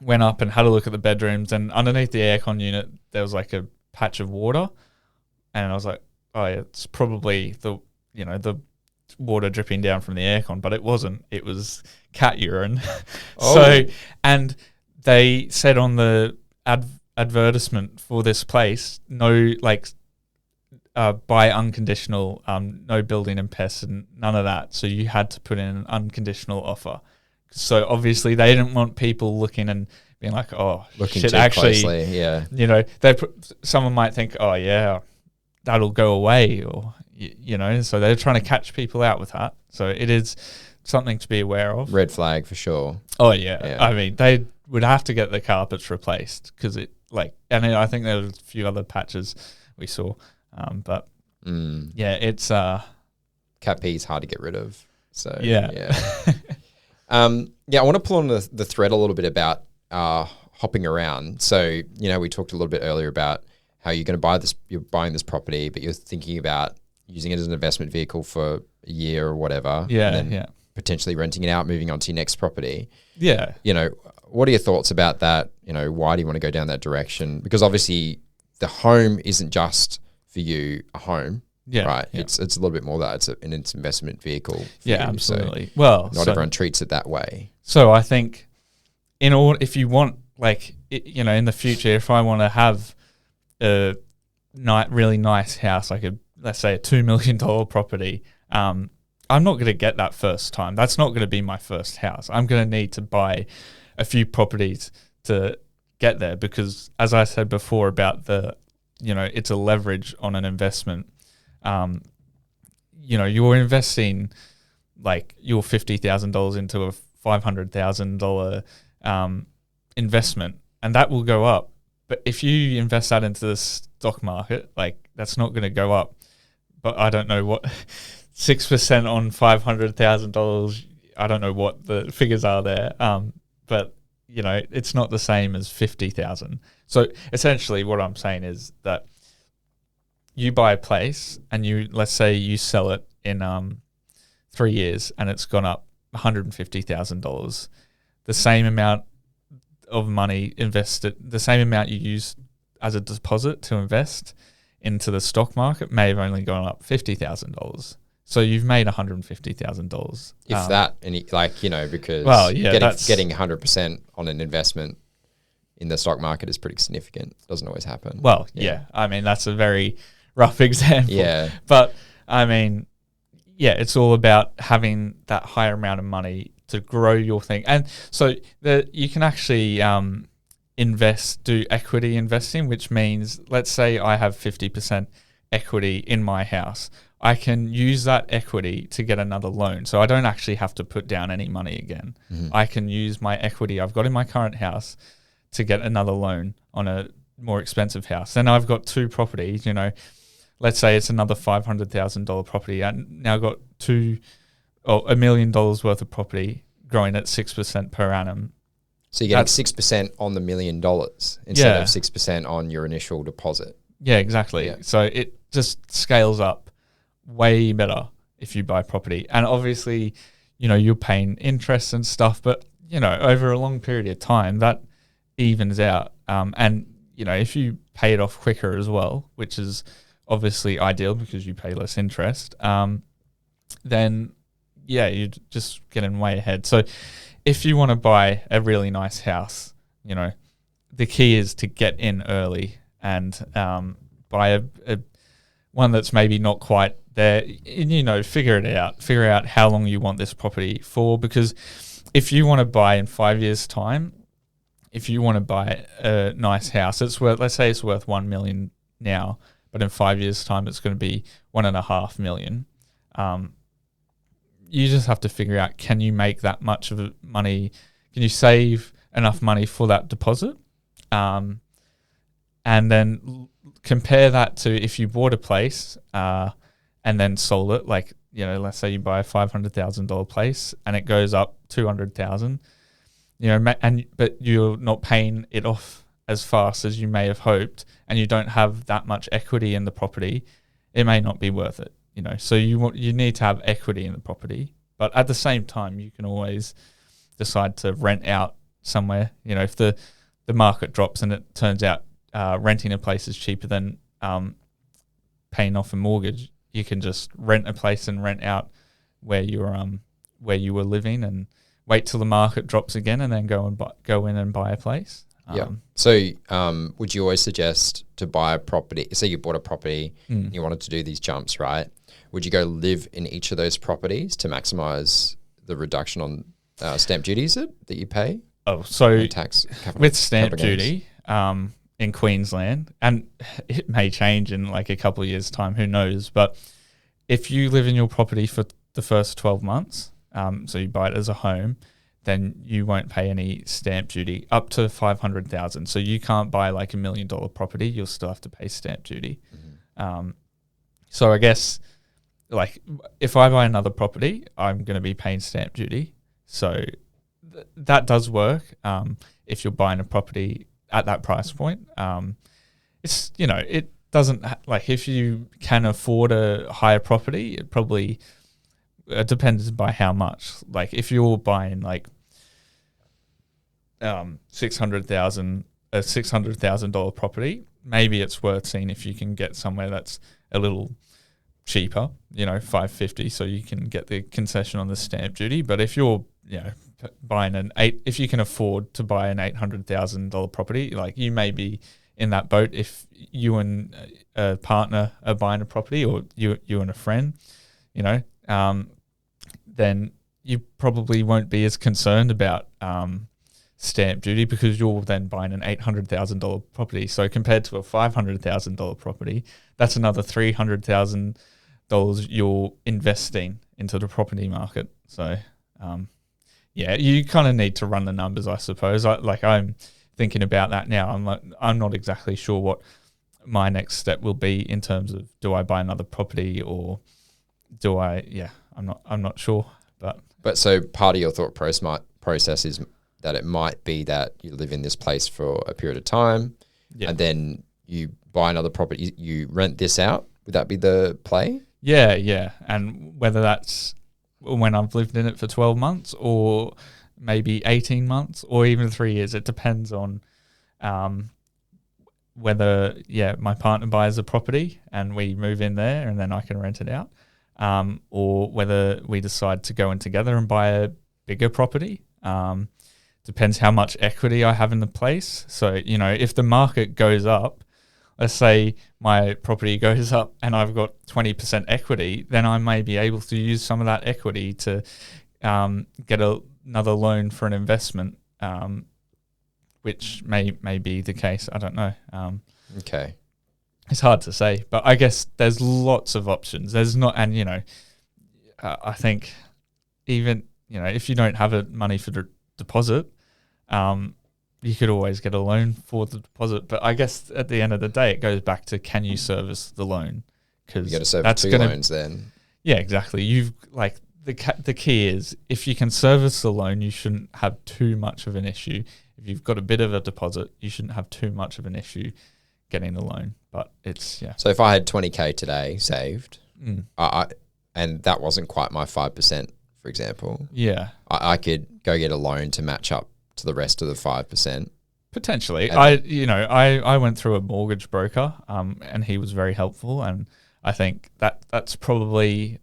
S3: went up and had a look at the bedrooms, and underneath the aircon unit, there was like a patch of water. And I was like, oh, yeah, it's probably the water dripping down from the aircon, but it wasn't. It was cat urine.
S2: Oh.
S3: So, and they said on the advertisement for this place, no, buy unconditional, no building and pests and none of that. So you had to put in an unconditional offer. So obviously they didn't want people looking and being like, oh,
S2: looking
S3: shit,
S2: too
S3: actually,
S2: closely, yeah.
S3: Someone might think, oh yeah, that'll go away, or so they're trying to catch people out with that. So it is something to be aware of.
S2: Red flag for sure.
S3: Oh yeah. I mean, they would have to get the carpets replaced because and I think there was a few other patches we saw. But it's
S2: cat pee is hard to get rid of. So
S3: yeah.
S2: I want to pull on the thread a little bit about hopping around. So we talked a little bit earlier about how you're going to buy this. You're buying this property, but you're thinking about using it as an investment vehicle for a year or whatever.
S3: Yeah,
S2: and then potentially renting it out, moving on to your next property.
S3: Yeah.
S2: What are your thoughts about that? Why do you want to go down that direction? Because obviously the home isn't just for you a home, right? Yeah. It's a little bit more that it's an investment vehicle.
S3: Absolutely.
S2: So not everyone treats it that way.
S3: So I think if you want, in the future, if I want to have a really nice house, let's say a $2 million property, I'm not going to get that first time. That's not going to be my first house. I'm going to need to buy a few properties to get there because, as I said before about it's a leverage on an investment. You're investing your $50,000 into a $500,000 investment, and that will go up. But if you invest that into the stock market, that's not going to go up. But I don't know what 6% on $500,000. I don't know what the figures are there. But it's not the same as 50,000. So essentially, what I'm saying is that you buy a place and let's say you sell it in 3 years and it's gone up $150,000. The same amount of money invested, the same amount you use as a deposit to invest into the stock market may have only gone up $50,000. So you've made $150,000.
S2: If that, and because getting 100% on an investment in the stock market is pretty significant. Doesn't always happen.
S3: Well, yeah. I mean, that's a very rough example.
S2: Yeah.
S3: But I mean, it's all about having that higher amount of money to grow your thing. And so you can actually do equity investing, which means, let's say I have 50% equity in my house. I can use that equity to get another loan. So I don't actually have to put down any money again. Mm-hmm. I can use my equity I've got in my current house to get another loan on a more expensive house. Then I've got two properties, let's say it's another $500,000 property. And now I've got $1 million worth of property growing at 6% per annum.
S2: So you're getting 6% on the $1 million instead of 6% on your initial deposit.
S3: Yeah, exactly. Yeah. So it just scales up way better if you buy property. And obviously, you're paying interest and stuff, but, over a long period of time, that evens out. And, if you pay it off quicker as well, which is obviously ideal because you pay less interest, then, you're just getting way ahead. So if you want to buy a really nice house, the key is to get in early and buy a one that's maybe not quite there. And, figure it out. Figure out how long you want this property for, because if you want to buy in 5 years' time, if you want to buy a nice house, let's say it's worth 1 million now, but in 5 years' time it's going to be 1.5 million. You just have to figure out, can you make that much of money? Can you save enough money for that deposit? And then compare that to if you bought a place and then sold it. Like, let's say you buy a $500,000 place and it goes up 200,000. But you're not paying it off as fast as you may have hoped, and you don't have that much equity in the property. It may not be worth it. So you need to have equity in the property, but at the same time, you can always decide to rent out somewhere. If the market drops and it turns out renting a place is cheaper than paying off a mortgage, you can just rent a place and rent out where you were living, and wait till the market drops again, and then go in and buy a place.
S2: So would you always suggest to buy a property? Say you bought a property, you wanted to do these jumps, right? Would you go live in each of those properties to maximize the reduction on stamp duties that you pay?
S3: Oh, so
S2: tax
S3: with stamp duty in Queensland, and it may change in like a couple of years' time, who knows? But if you live in your property for the first 12 months, so you buy it as a home, then you won't pay any stamp duty up to 500,000. So you can't buy like $1 million property; you'll still have to pay stamp duty. So I guess, like, if I buy another property, I'm going to be paying stamp duty. So that does work. If you're buying a property at that price point, it's it doesn't like, if you can afford a higher property, it probably depends by how much. Like, if you're buying like $600,000 property, maybe it's worth seeing if you can get somewhere that's a little cheaper, $550, so you can get the concession on the stamp duty. But if you're buying if you can afford to buy an $800,000 property, like, you may be in that boat if you and a partner are buying a property, or you and a friend, then you probably won't be as concerned about stamp duty, because you're then buying an $800,000 property. So compared to a $500,000 property, that's another $300,000 you're investing into the property market. So, you kind of need to run the numbers, I suppose. I'm thinking about that now. I'm not exactly sure what my next step will be in terms of, do I buy another property, or do I? Yeah, I'm not sure. But
S2: so part of your thought process is that it might be that you live in this place for a period of time, and then you buy another property, you rent this out. Would that be the play?
S3: Yeah. And whether that's when I've lived in it for 12 months, or maybe 18 months, or even 3 years, it depends on whether my partner buys a property and we move in there and then I can rent it out, or whether we decide to go in together and buy a bigger property. Depends how much equity I have in the place. So, if the market goes up, let's say my property goes up and I've got 20% equity, then I may be able to use some of that equity to get another loan for an investment, which may be the case. I don't know.
S2: Okay.
S3: It's hard to say, but I guess there's lots of options. There's not, and I think even if you don't have money for the deposit, you could always get a loan for the deposit. But I guess at the end of the day, it goes back to, can you service the loan? Because
S2: you got to service two loans then. Yeah,
S3: exactly. The key is, if you can service the loan, you shouldn't have too much of an issue. If you've got a bit of a deposit, you shouldn't have too much of an issue getting the loan. But it's
S2: So if I had 20K today saved, and that wasn't quite my 5%, for example, I could go get a loan to match up to the rest of the 5%.
S3: Potentially. I went through a mortgage broker, and he was very helpful, and I think that's probably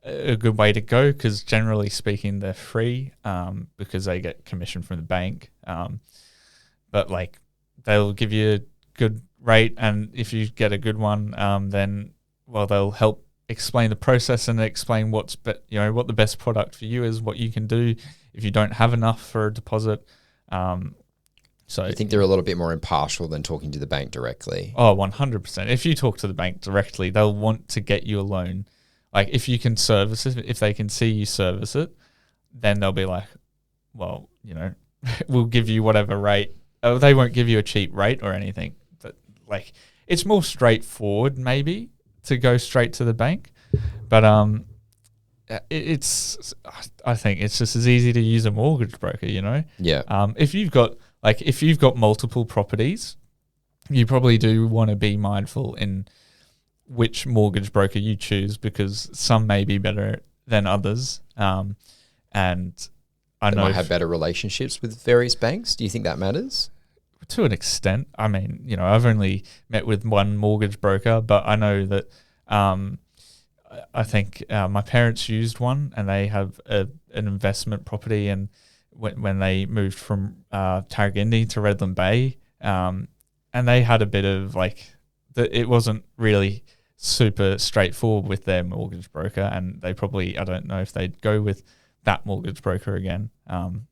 S3: a good way to go, because generally speaking, they're free because they get commission from the bank. But like they'll give you a good rate, and if you get a good one, then they'll help explain the process and explain what the best product for you is, what you can do if you don't have enough for a deposit. So
S2: you think they're a little bit more impartial than talking to the bank directly?
S3: Oh, 100%. If you talk to the bank directly, they'll want to get you a loan. Like if you can service it, if they can see you service it, then they'll be like, well, we'll give you whatever rate. They won't give you a cheap rate or anything. But like it's more straightforward maybe to go straight to the bank. But I think it's just as easy to use a mortgage broker,
S2: Yeah.
S3: If you've got multiple properties, you probably do want to be mindful in which mortgage broker you choose, because some may be better than others. And I know
S2: might have better relationships with various banks. Do you think that matters?
S3: To an extent. I mean, I've only met with one mortgage broker, but I know that I think my parents used one, and they have an investment property, and when they moved from Tarragindi to Redland Bay, and they had a bit of it wasn't really super straightforward with their mortgage broker, and they probably, I don't know if they'd go with that mortgage broker again. I'm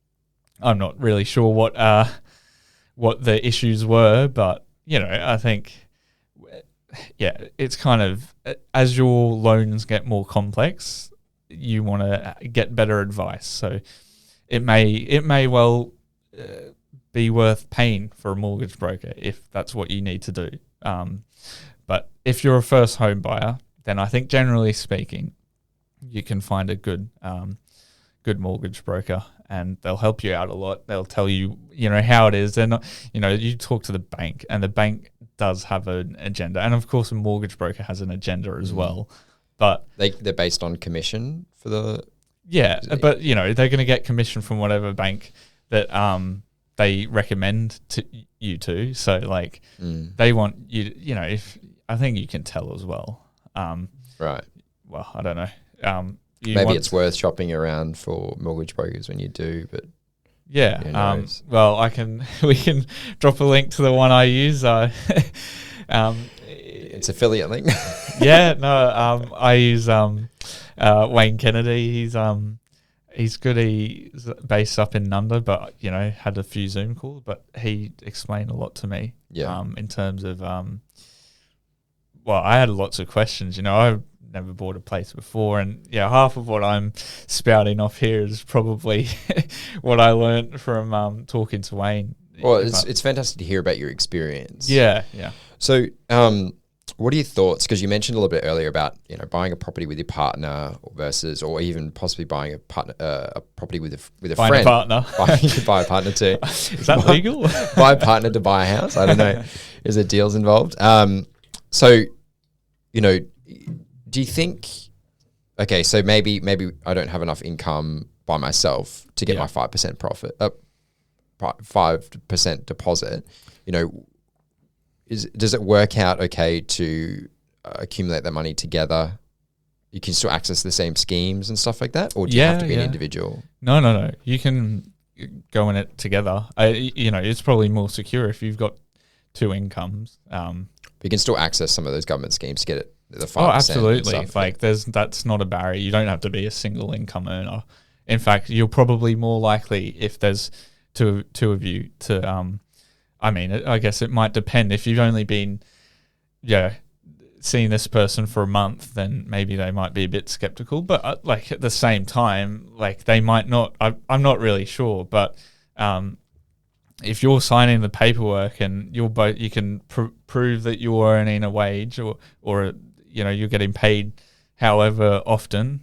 S3: not really sure what the issues were, but I think it's kind of, as your loans get more complex, you want to get better advice. So it may well be worth paying for a mortgage broker if that's what you need to do. But if you're a first home buyer, then I think generally speaking, you can find a good mortgage broker, and they'll help you out a lot. They'll tell you, how it is. They're not, you talk to the bank, and the bank does have an agenda, and of course a mortgage broker has an agenda as well. But
S2: they're based on commission for the.
S3: Yeah, but they're going to get commission from whatever bank that they recommend to you to. So they want you. If I think you can tell as well.
S2: Right.
S3: Well, I don't know.
S2: Maybe it's worth shopping around for mortgage brokers when you do, but
S3: yeah. Well, we can drop a link to the one I use.
S2: It's affiliate link.
S3: Yeah. No. I use Wayne Kennedy. He's good. He's based up in Nunda, but had a few Zoom calls. But he explained a lot to me.
S2: Yeah.
S3: In terms of I had lots of questions. I've never bought a place before, and half of what I'm spouting off here is probably what I learned from talking to Wayne.
S2: Well, it's fantastic to hear about your experience.
S3: Yeah.
S2: So, what are your thoughts? Because you mentioned a little bit earlier about buying a property with your partner versus, or even possibly buying a property with a
S3: Buying
S2: friend.
S3: a partner.
S2: You could buy a partner too.
S3: Is that legal?
S2: Buy a partner to buy a house. I don't know. Is there deals involved? So, do you think? Okay, so maybe I don't have enough income by myself to get my 5% profit, 5% deposit. Does it work out okay to accumulate that money together? You can still access the same schemes and stuff like that, or do you have to be an individual?
S3: No. You can go in it together. It's probably more secure if you've got two incomes.
S2: But you can still access some of those government schemes to get it the 5%.
S3: Oh, absolutely. That's not a barrier. You don't have to be a single income earner. In fact, you're probably more likely if there's two of you to. I guess it might depend. If you've only been, seeing this person for a month, then maybe they might be a bit skeptical. But at the same time, they might not. I'm not really sure. But if you're signing the paperwork and you can prove that you're earning a wage or you're getting paid however often,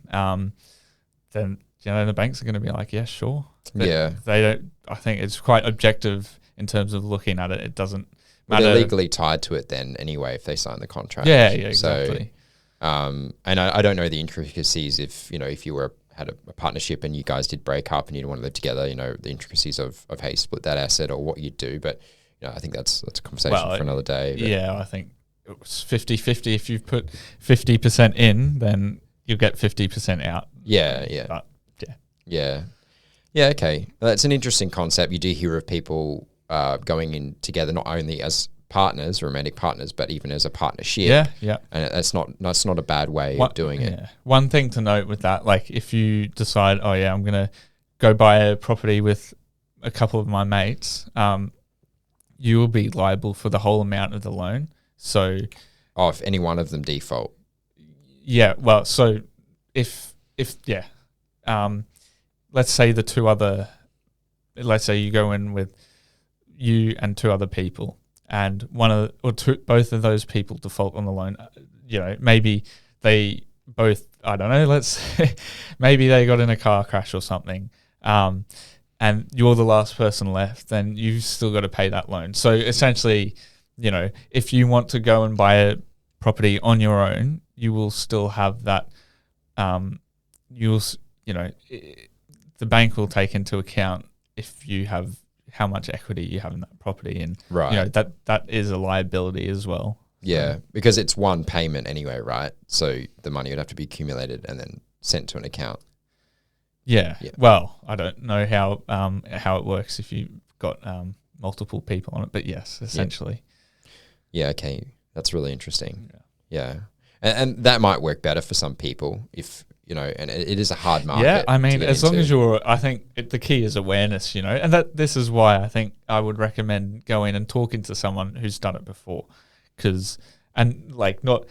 S3: then the banks are going to be like, yeah, sure. But they don't. I think it's quite objective in terms of looking at it. It doesn't matter.
S2: They're legally tied to it then anyway if they sign the contract.
S3: Yeah, exactly.
S2: So, and I don't know the intricacies if you had a partnership and you guys did break up and you didn't want to live together, the intricacies of how you split that asset or what you do. But I think that's a conversation for another day.
S3: But I think it was 50-50. If you put 50% in, then you'll get 50% out.
S2: Yeah.
S3: But,
S2: Yeah, okay. That's an interesting concept. You do hear of people going in together, not only as partners, romantic partners, but even as a partnership.
S3: Yeah.
S2: And that's not a bad way of doing it.
S3: One thing to note with that, like if you decide, I'm going to go buy a property with a couple of my mates, you will be liable for the whole amount of the loan. So,
S2: if any one of them default.
S3: Yeah. Well, so if let's say let's say you go in with you and two other people, and both of those people default on the loan. Maybe they both, I don't know, let's say maybe they got in a car crash or something, and you're the last person left, then you've still got to pay that loan. So essentially, if you want to go and buy a property on your own, you will still have that. The bank will take into account if you have how much equity you have in that property, and that is a liability as well.
S2: Yeah, because it's one payment anyway, right? So the money would have to be accumulated and then sent to an account.
S3: Yeah. Well, I don't know how it works if you've got multiple people on it, but yes, essentially.
S2: Yeah. Okay, that's really interesting. Yeah. And that might work better for some people if. And it is a hard market.
S3: Yeah, I mean, as long as I think the key is awareness, and this is why I think I would recommend going and talking to someone who's done it before, not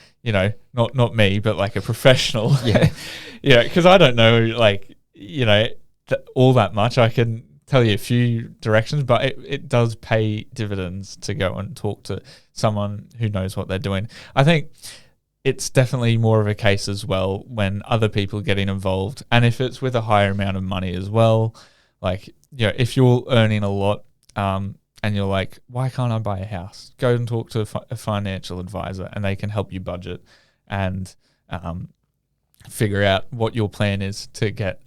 S3: me, but like a professional. Because I don't know, all that much. I can tell you a few directions, but it does pay dividends to go and talk to someone who knows what they're doing. I think it's definitely more of a case as well when other people getting involved, and if it's with a higher amount of money as well, if you're earning a lot, and you're like, why can't I buy a house? Go and talk to a financial advisor, and they can help you budget and figure out what your plan is to get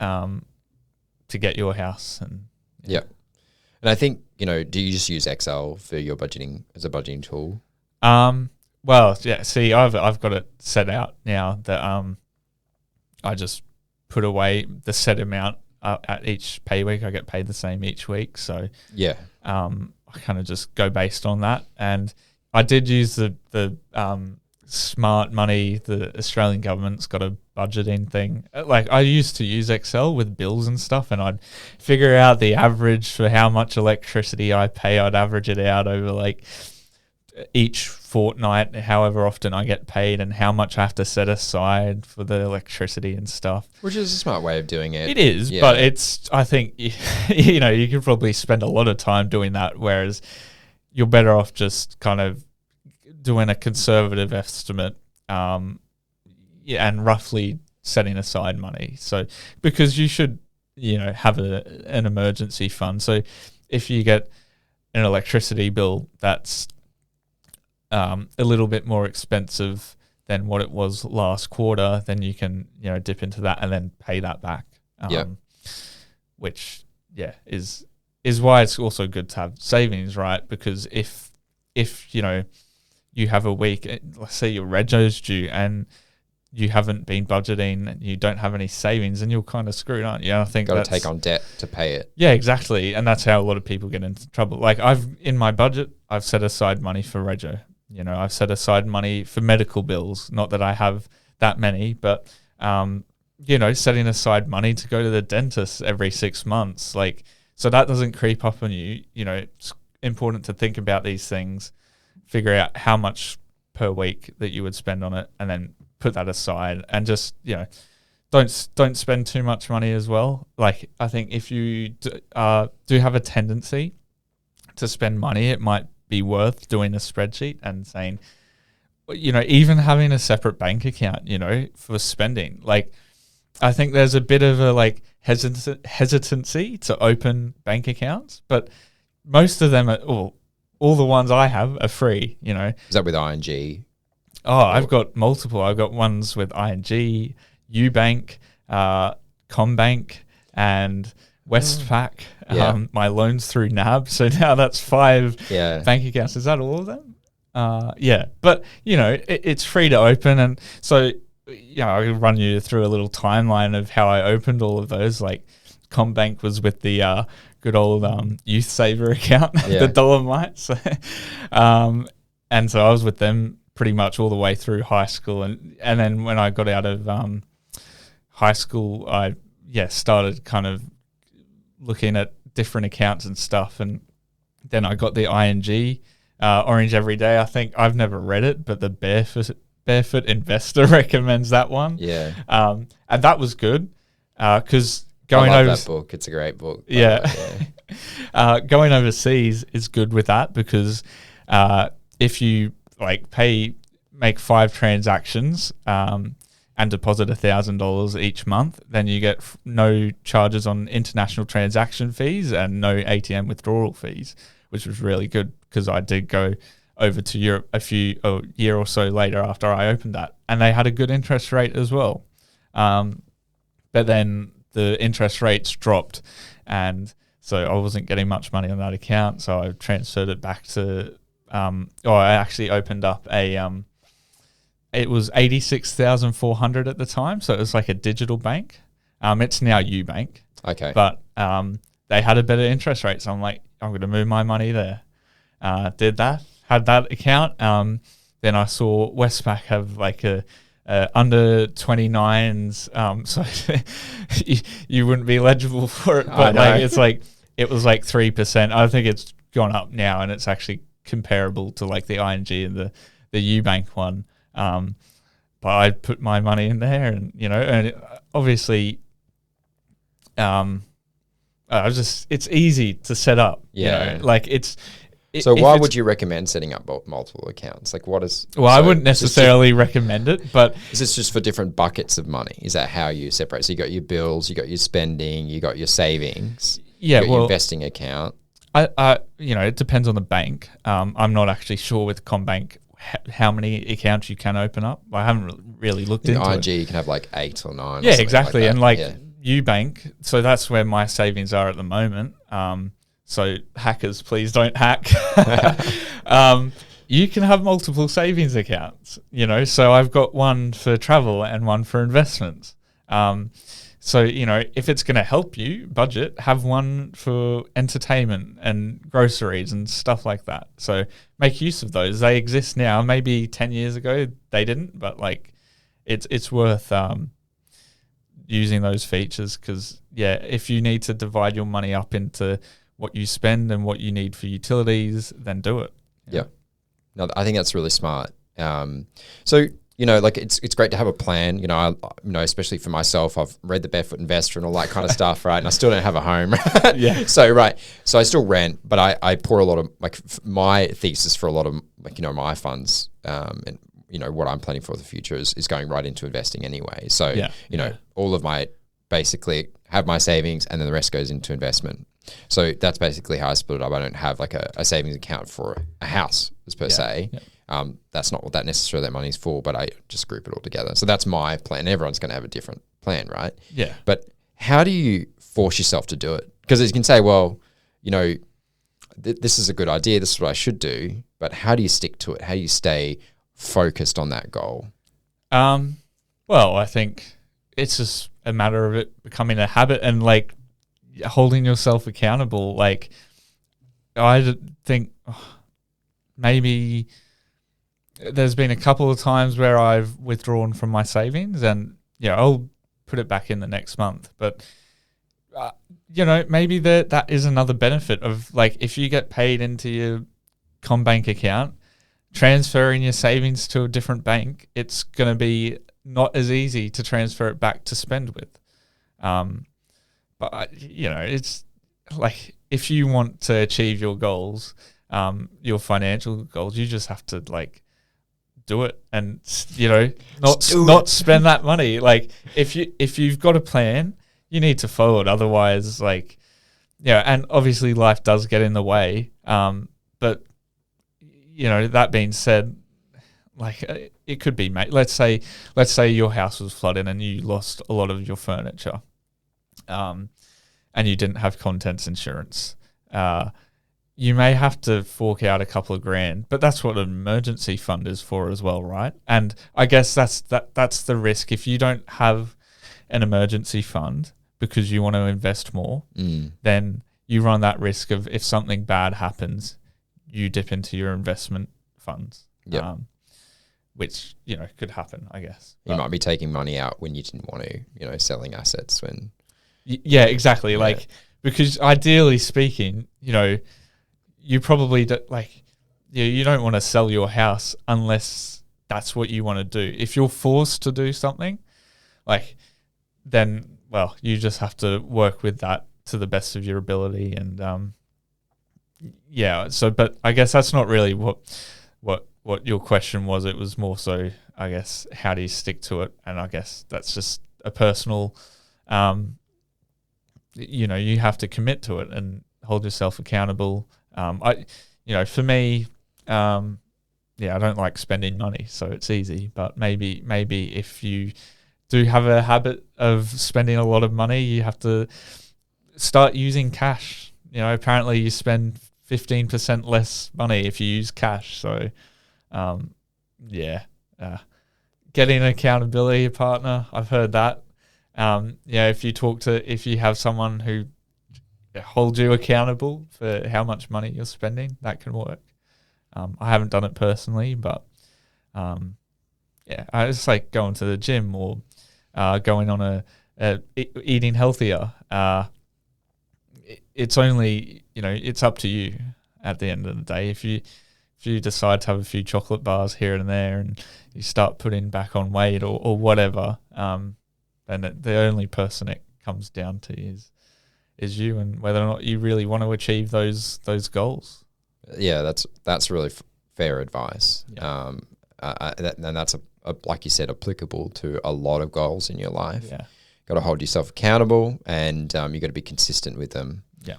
S3: your house. And
S2: and I think do you just use Excel for your budgeting as a budgeting tool?
S3: Well, yeah. See, I've got it set out now that I just put away the set amount at each pay week. I get paid the same each week, so I kind of just go based on that. And I did use the smart money. The Australian government's got a budgeting thing. Like I used to use Excel with bills and stuff, and I'd figure out the average for how much electricity I pay. I'd average it out over each fortnight, however often I get paid, and how much I have to set aside for the electricity and stuff.
S2: Which is a smart way of doing it.
S3: It is, but I think, you could probably spend a lot of time doing that, whereas you're better off just kind of doing a conservative estimate, and roughly setting aside money. So, because you should, have an emergency fund. So if you get an electricity bill that's a little bit more expensive than what it was last quarter, then you can, dip into that and then pay that back. Which is why it's also good to have savings, right? Because if you have a week, let's say your rego's due and you haven't been budgeting and you don't have any savings, and you're kind of screwed, aren't you? I think
S2: got to take on debt to pay it.
S3: Yeah, exactly. And that's how a lot of people get into trouble. Like in my budget, I've set aside money for rego. I've set aside money for medical bills. Not that I have that many, but, setting aside money to go to the dentist every 6 months. So that doesn't creep up on you. It's important to think about these things, figure out how much per week that you would spend on it, and then put that aside, and just, don't spend too much money as well. Like, I think if you do have a tendency to spend money, it might be worth doing a spreadsheet and saying, even having a separate bank account, for spending. Like, I think there's a bit of a hesitancy to open bank accounts, but most of them all the ones I have are free, Is
S2: that with ING?
S3: Oh, I've got multiple. I've got ones with ING, Ubank, Combank, and Westpac. My loans through NAB. So now that's 5 bank accounts. Is that all of them? But it's free to open, and so I'll run you through a little timeline of how I opened all of those. Like, CommBank was with the good old Youth Saver account, the Dolomites. And so I was with them pretty much all the way through high school. And then when I got out of high school, I started kind of looking at different accounts and stuff. And then I got the ING Orange Every Day. I think I've never read it, but the Barefoot Investor recommends that one.
S2: Yeah.
S3: And that was good because
S2: I love that book. It's a great book.
S3: Yeah. Going overseas is good with that because if you make 5 transactions and deposit $1,000 each month, then you get no charges on international transaction fees and no ATM withdrawal fees, which was really good because I did go over to Europe a year or so later after I opened that, and they had a good interest rate as well. But then the interest rates dropped, and so I wasn't getting much money on that account, so I transferred it back to I actually opened up it was 86,400 at the time, so it was like a digital bank. It's now Ubank.
S2: Okay.
S3: But they had a better interest rate, so I'm like, I'm going to move my money there. Did that, had that account. Then I saw Westpac have like a under 29s, so you wouldn't be eligible for it. But it was like 3%. I think it's gone up now, and it's actually comparable to like the ING and the Ubank one. But I put my money in there, and obviously, it's easy to set up.
S2: Yeah,
S3: So
S2: why would you recommend setting up multiple accounts? Like, what is?
S3: Well, I wouldn't necessarily recommend it, but
S2: is this just for different buckets of money? Is that how you separate? So you got your bills, you got your spending, you got your savings.
S3: Yeah,
S2: your investing account.
S3: It depends on the bank. I'm not actually sure with CommBank how many accounts you can open up. I haven't really looked into
S2: ING,
S3: it.
S2: you can have like 8 or 9.
S3: Yeah, exactly. And Ubank, so that's where my savings are at the moment. So hackers, please don't hack. You can have multiple savings accounts, so I've got one for travel and one for investments. So, if it's going to help you budget, have one for entertainment and groceries and stuff like that. So make use of those. They exist now. Maybe 10 years ago they didn't, but it's worth using those features because, if you need to divide your money up into what you spend and what you need for utilities, then do it.
S2: Yeah. No, I think that's really smart. So, it's great to have a plan. I especially for myself, I've read The Barefoot Investor and all that kind of stuff, right? And I still don't have a home.
S3: Yeah.
S2: So I still rent, but I pour a lot of my thesis for a lot of my funds, and what I'm planning for the future is going right into investing anyway. So all of my basically have my savings and then the rest goes into investment. So that's basically how I split it up. I don't have like a savings account for a house per se. Yeah. That's not what that money's for, but I just group it all together. So that's my plan. Everyone's going to have a different plan, right?
S3: Yeah.
S2: But how do you force yourself to do it? Because you can say, well, this is a good idea. This is what I should do. But how do you stick to it? How do you stay focused on that goal?
S3: Well, I think it's just a matter of it becoming a habit and holding yourself accountable. I think maybe there's been a couple of times where I've withdrawn from my savings and I'll put it back in the next month. But maybe that is another benefit of if you get paid into your CommBank account, transferring your savings to a different bank, it's going to be not as easy to transfer it back to spend with. But it's if you want to achieve your goals, your financial goals, you just have to do it and not spend that money. If you've got a plan, you need to follow it. Otherwise, and obviously life does get in the way. But that being said, it could be, mate. Let's say your house was flooded and you lost a lot of your furniture, and you didn't have contents insurance. you may have to fork out a couple of grand, but that's what an emergency fund is for as well, right? And I guess that's the risk. If you don't have an emergency fund because you want to invest more, then you run that risk of if something bad happens, you dip into your investment funds, which, could happen, I guess.
S2: You might be taking money out when you didn't want to, selling assets when.
S3: Yeah, exactly. Yeah. Because ideally speaking, you probably you don't want to sell your house unless that's what you want to do. If you're forced to do something, then you just have to work with that to the best of your ability. And but I guess that's not really what your question was. It was more so, I guess, how do you stick to it? And I guess that's just a personal, you have to commit to it and hold yourself accountable. For me, I don't like spending money, so it's easy. But maybe if you do have a habit of spending a lot of money, you have to start using cash. Apparently you spend 15% less money if you use cash. So, getting an accountability partner, I've heard that. If you have someone who hold you accountable for how much money you're spending, that can work. I haven't done it personally, but I just like going to the gym or going on eating healthier. It's only, it's up to you at the end of the day. If you decide to have a few chocolate bars here and there and you start putting back on weight or whatever, then the only person it comes down to is you and whether or not you really want to achieve those goals.
S2: Yeah, that's really fair advice.
S3: Yeah.
S2: And that's like you said, applicable to a lot of goals in your life.
S3: Yeah,
S2: got to hold yourself accountable, and you got to be consistent with them.
S3: Yeah.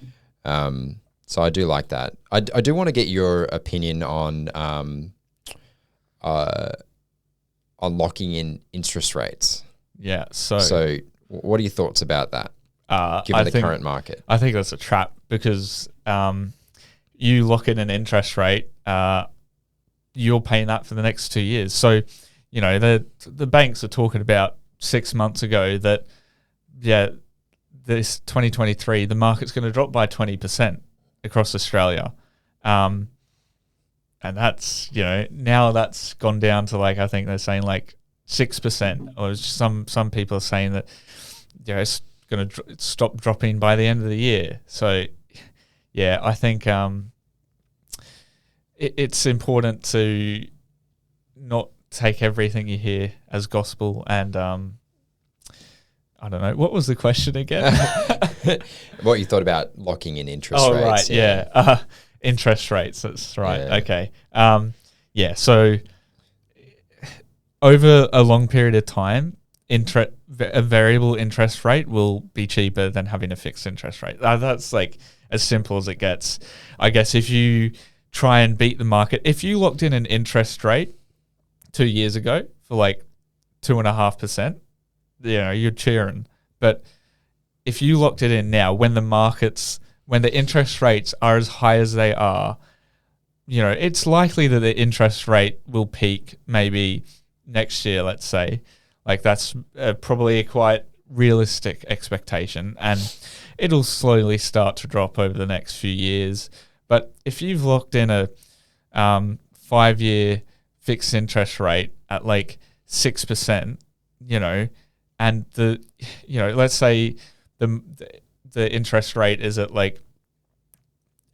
S2: So I do like that. I do want to get your opinion on locking in interest rates.
S3: Yeah.
S2: So what are your thoughts about that? Given the current market,
S3: I think that's a trap because you lock in an interest rate, you're paying that for the next 2 years. So, the banks are talking about 6 months ago that, this 2023, the market's going to drop by 20% across Australia. And that's, now that's gone down to I think they're saying 6%, or some people are saying that, it's going to stop dropping by the end of the year. So, I think it's important to not take everything you hear as gospel. And I don't know, what was the question again?
S2: What you thought about locking in interest rates?
S3: Oh, right, yeah. Interest rates, that's right. Yeah. Okay. So over a long period of time, a variable interest rate will be cheaper than having a fixed interest rate. That's as simple as it gets. I guess if you try and beat the market, if you locked in an interest rate 2 years ago for 2.5%, you're cheering. But if you locked it in now, when the interest rates are as high as they are, it's likely that the interest rate will peak maybe next year, let's say. That's probably a quite realistic expectation, and it'll slowly start to drop over the next few years. But if you've locked in a 5-year fixed interest rate at 6%, and let's say the interest rate is at 8%,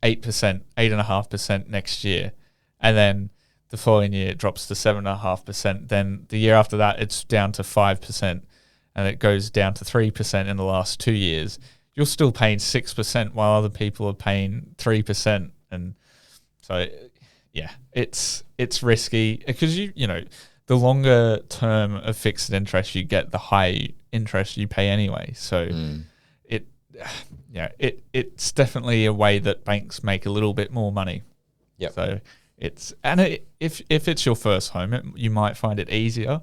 S3: 8.5% next year, and then the following year it drops to 7.5%. Then the year after that, it's down to 5%, and it goes down to 3% in the last 2 years. You're still paying 6% while other people are paying 3%, and so it's risky because the longer term of fixed interest you get, the higher interest you pay anyway. So it's definitely a way that banks make a little bit more money.
S2: Yeah.
S3: So if it's your first home, you might find it easier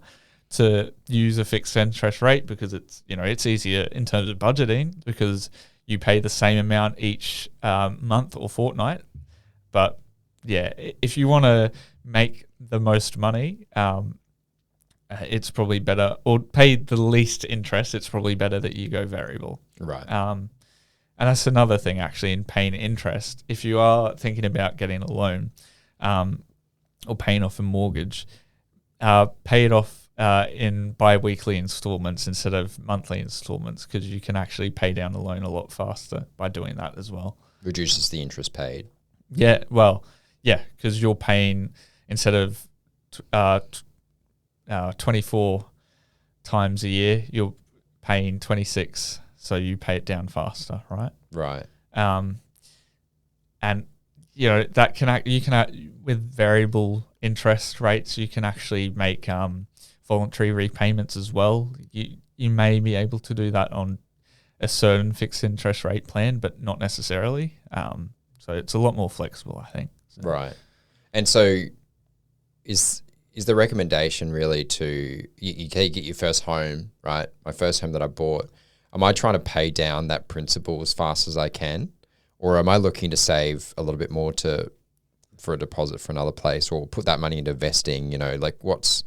S3: to use a fixed interest rate because it's easier in terms of budgeting because you pay the same amount each month or fortnight. But yeah, if you want to make the most money, it's probably better, or pay the least interest. It's probably better that you go variable.
S2: Right.
S3: And that's another thing actually in paying interest. If you are thinking about getting a loan, or paying off a mortgage, pay it off in bi-weekly installments instead of monthly installments, because you can actually pay down the loan a lot faster by doing that as well.
S2: Reduces the interest paid.
S3: Yeah, well, yeah, because you're paying, instead of 24 times a year, you're paying 26, so you pay it down faster, right?
S2: Right.
S3: And you know that you can with variable interest rates, you can actually make voluntary repayments as well. You may be able to do that on a certain fixed interest rate plan, but not necessarily. So it's a lot more flexible, I think. So.
S2: Right. And so is the recommendation really to you get your first home, right? My first home that I bought, am I trying to pay down that principal as fast as I can? Or am I looking to save a little bit more for a deposit for another place, or put that money into investing? You know, like what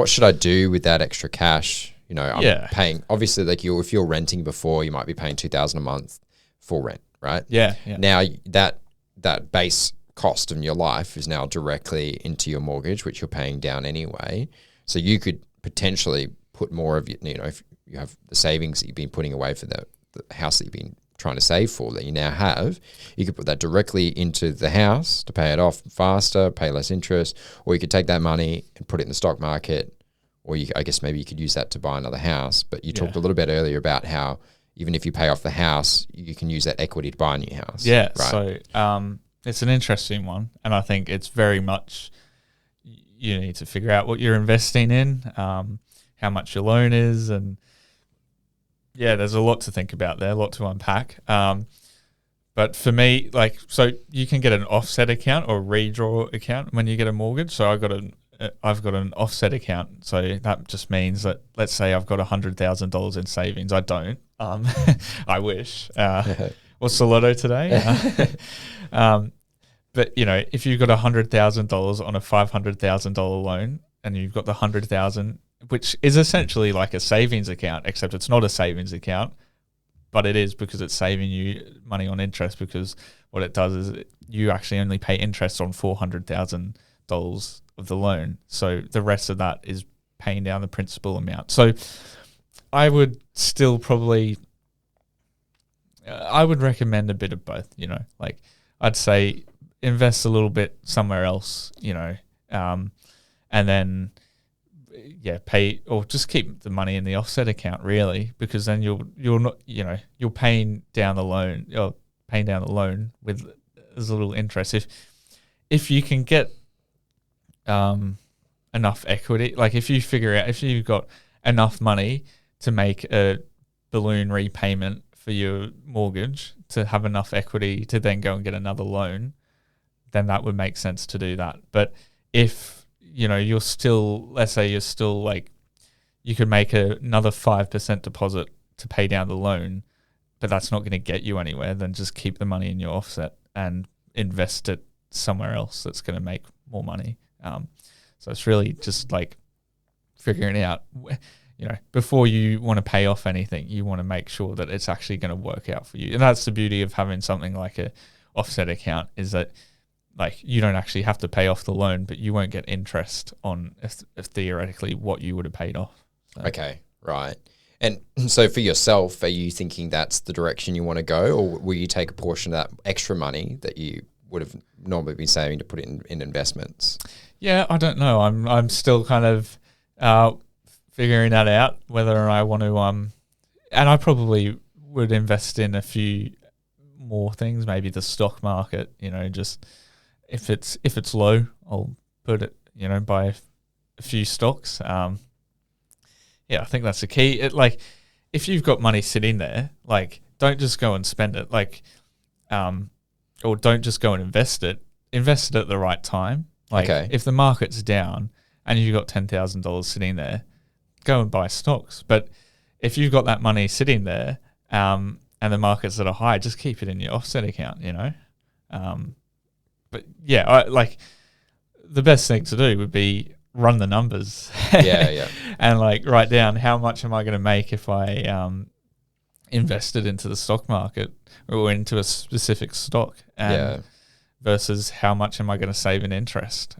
S2: should I do with that extra cash? You know, I'm paying, obviously, like if you're renting before, you might be paying $2,000 a month for rent, right?
S3: Yeah.
S2: Now that base cost in your life is now directly into your mortgage, which you're paying down anyway. So you could potentially put more of you know, if you have the savings that you've been putting away for the house that you've been trying to save for that you now have, you could put that directly into the house to pay it off faster, pay less interest, or you could take that money and put it in the stock market, or I guess maybe you could use that to buy another house. But you talked a little bit earlier about how even if you pay off the house, you can use that equity to buy a new house.
S3: Yeah,
S2: right?
S3: So it's an interesting one, and I think it's very much you need to figure out what you're investing in, how much your loan is, and yeah, there's a lot to think about there, a lot to unpack. But for me, so you can get an offset account or redraw account when you get a mortgage. So I've got an offset account. So that just means that, let's say I've got $100,000 in savings. I don't. I wish. What's the lotto today? But you know, if you've got $100,000 on a $500,000 loan, and you've got the $100,000, which is essentially like a savings account, except it's not a savings account, but it is, because it's saving you money on interest, because what it does is you actually only pay interest on $400,000 of the loan. So the rest of that is paying down the principal amount. So I would still probably, I would recommend a bit of both, you know, like I'd say invest a little bit somewhere else, you know, and then pay, or just keep the money in the offset account, really, because then you're not, you know, you're paying down the loan, with as little interest. If you can get enough equity, like if you figure out, if you've got enough money to make a balloon repayment for your mortgage, to have enough equity to then go and get another loan, then that would make sense to do that. But if you know, you're still, let's say you're still like, you could make another 5% deposit to pay down the loan, but that's not going to get you anywhere, then just keep the money in your offset and invest it somewhere else that's going to make more money. So it's really just like figuring out, you know, before you want to pay off anything, you want to make sure that it's actually going to work out for you. And that's the beauty of having something like a offset account, is that like you don't actually have to pay off the loan, but you won't get interest on if theoretically what you would have paid off. So.
S2: Okay, right. And so for yourself, are you thinking that's the direction you want to go, or will you take a portion of that extra money that you would have normally been saving to put it in investments? Yeah,
S3: I don't know. I'm still kind of figuring that out, whether I want to and I probably would invest in a few more things, maybe the stock market, you know, just if it's low, I'll put it, you know, buy a few stocks. Yeah, I think that's the key. Like, if you've got money sitting there, like, don't just go and spend it, like, or don't just go and invest it. Invest it at the right time. Like, if the market's down and you've got $10,000 sitting there, go and buy stocks. But if you've got that money sitting there, and the market's at a high, just keep it in your offset account, you know. but yeah, the best thing to do would be run the numbers.
S2: Yeah.
S3: And like write down how much am I going to make if I invested into the stock market or into a specific stock, and versus how much am I going to save in interest?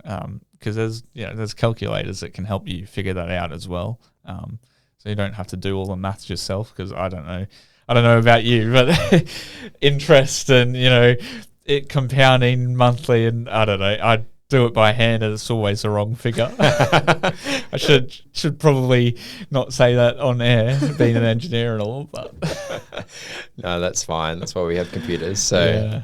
S3: Because there's calculators that can help you figure that out as well. So you don't have to do all the maths yourself, because I don't know about you, but interest and it compounding monthly, and I don't know, I do it by hand and it's always the wrong figure. I should probably not say that on air, being an engineer and all, but
S2: no, that's fine. That's why we have computers. So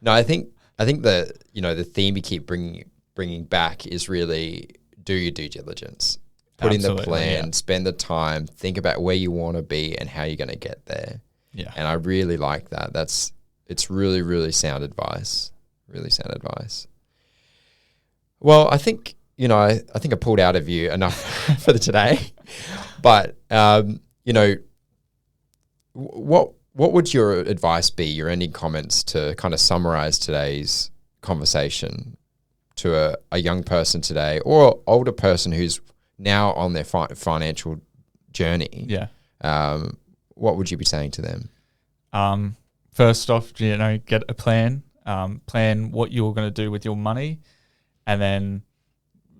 S2: no, I think the theme we keep bringing back is really do your due diligence, put in the plan, spend the time, think about where you want to be and how you're going to get there.
S3: Yeah,
S2: and I really like that. It's really, really sound advice. Really sound advice. Well, I think I pulled out of you enough for today, but what would your advice be? Your ending comments to kind of summarize today's conversation to a young person today, or older person who's now on their financial journey?
S3: Yeah.
S2: What would you be saying to them?
S3: First off, get a plan. Plan what you're going to do with your money, and then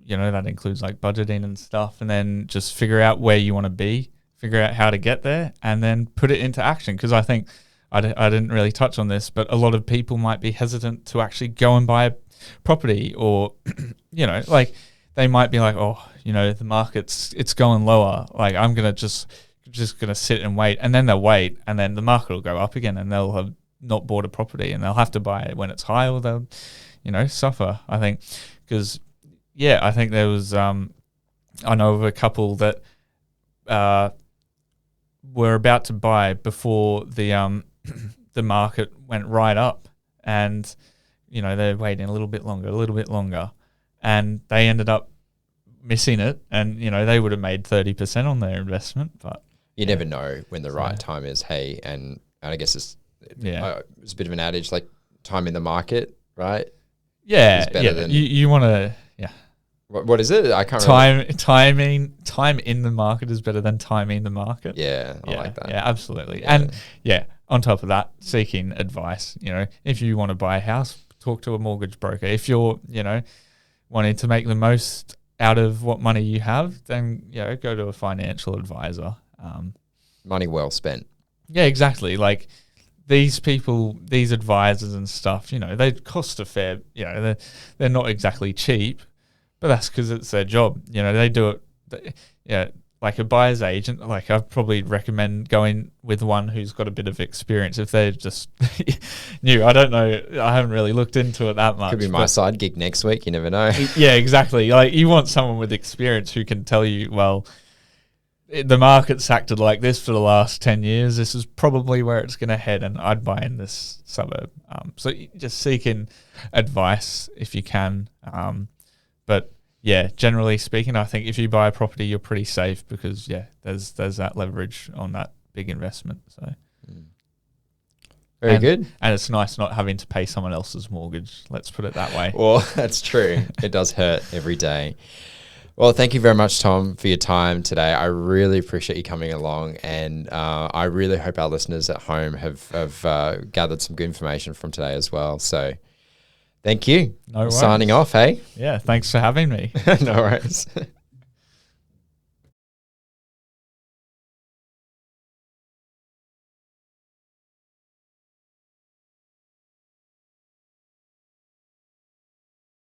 S3: that includes like budgeting and stuff, and then just figure out where you want to be, figure out how to get there, and then put it into action. Because I think I didn't really touch on this, but a lot of people might be hesitant to actually go and buy a property, or like they might be like, the market's going lower, like I'm gonna just gonna sit and wait, and then they'll wait, and then the market will go up again, and they'll have not bought a property, and they'll have to buy it when it's high, or they'll suffer, I think. Because I think there was I know of a couple that were about to buy before the the market went right up, and they're waiting a little bit longer, and they ended up missing it, and they would have made 30% on their investment. But
S2: you never know when the right time is. Hey, and I guess it's a bit of an adage, like time in the market, right?
S3: Yeah,
S2: is better than
S3: you want to.
S2: What is it? I can't
S3: remember. Time in the market is better than timing the market.
S2: Yeah, I like that.
S3: Yeah, absolutely. Yeah. And on top of that, seeking advice. If you want to buy a house, talk to a mortgage broker. If you're, wanting to make the most out of what money you have, then go to a financial advisor.
S2: Money well spent.
S3: Yeah, exactly. Like these people, these advisors and stuff, they cost a fair. They're not exactly cheap. But that's because it's their job. They do it. Like a buyer's agent, like I'd probably recommend going with one who's got a bit of experience. If they're just new, I don't know. I haven't really looked into it that much.
S2: Could be my side gig next week. You never know.
S3: Yeah, exactly. Like you want someone with experience who can tell you, well, the market's acted like this for the last 10 years. This is probably where it's going to head, and I'd buy in this suburb. So just seeking advice if you can. But generally speaking, I think if you buy a property, you're pretty safe because there's that leverage on that big investment. So
S2: very good,
S3: and it's nice not having to pay someone else's mortgage. Let's put it that way.
S2: Well, that's true. It does hurt every day. Well, thank you very much, Tom, for your time today. I really appreciate you coming along, and I really hope our listeners at home have gathered some good information from today as well. So. Thank you.
S3: No worries.
S2: Signing off, hey?
S3: Yeah, thanks for having me.
S2: No worries.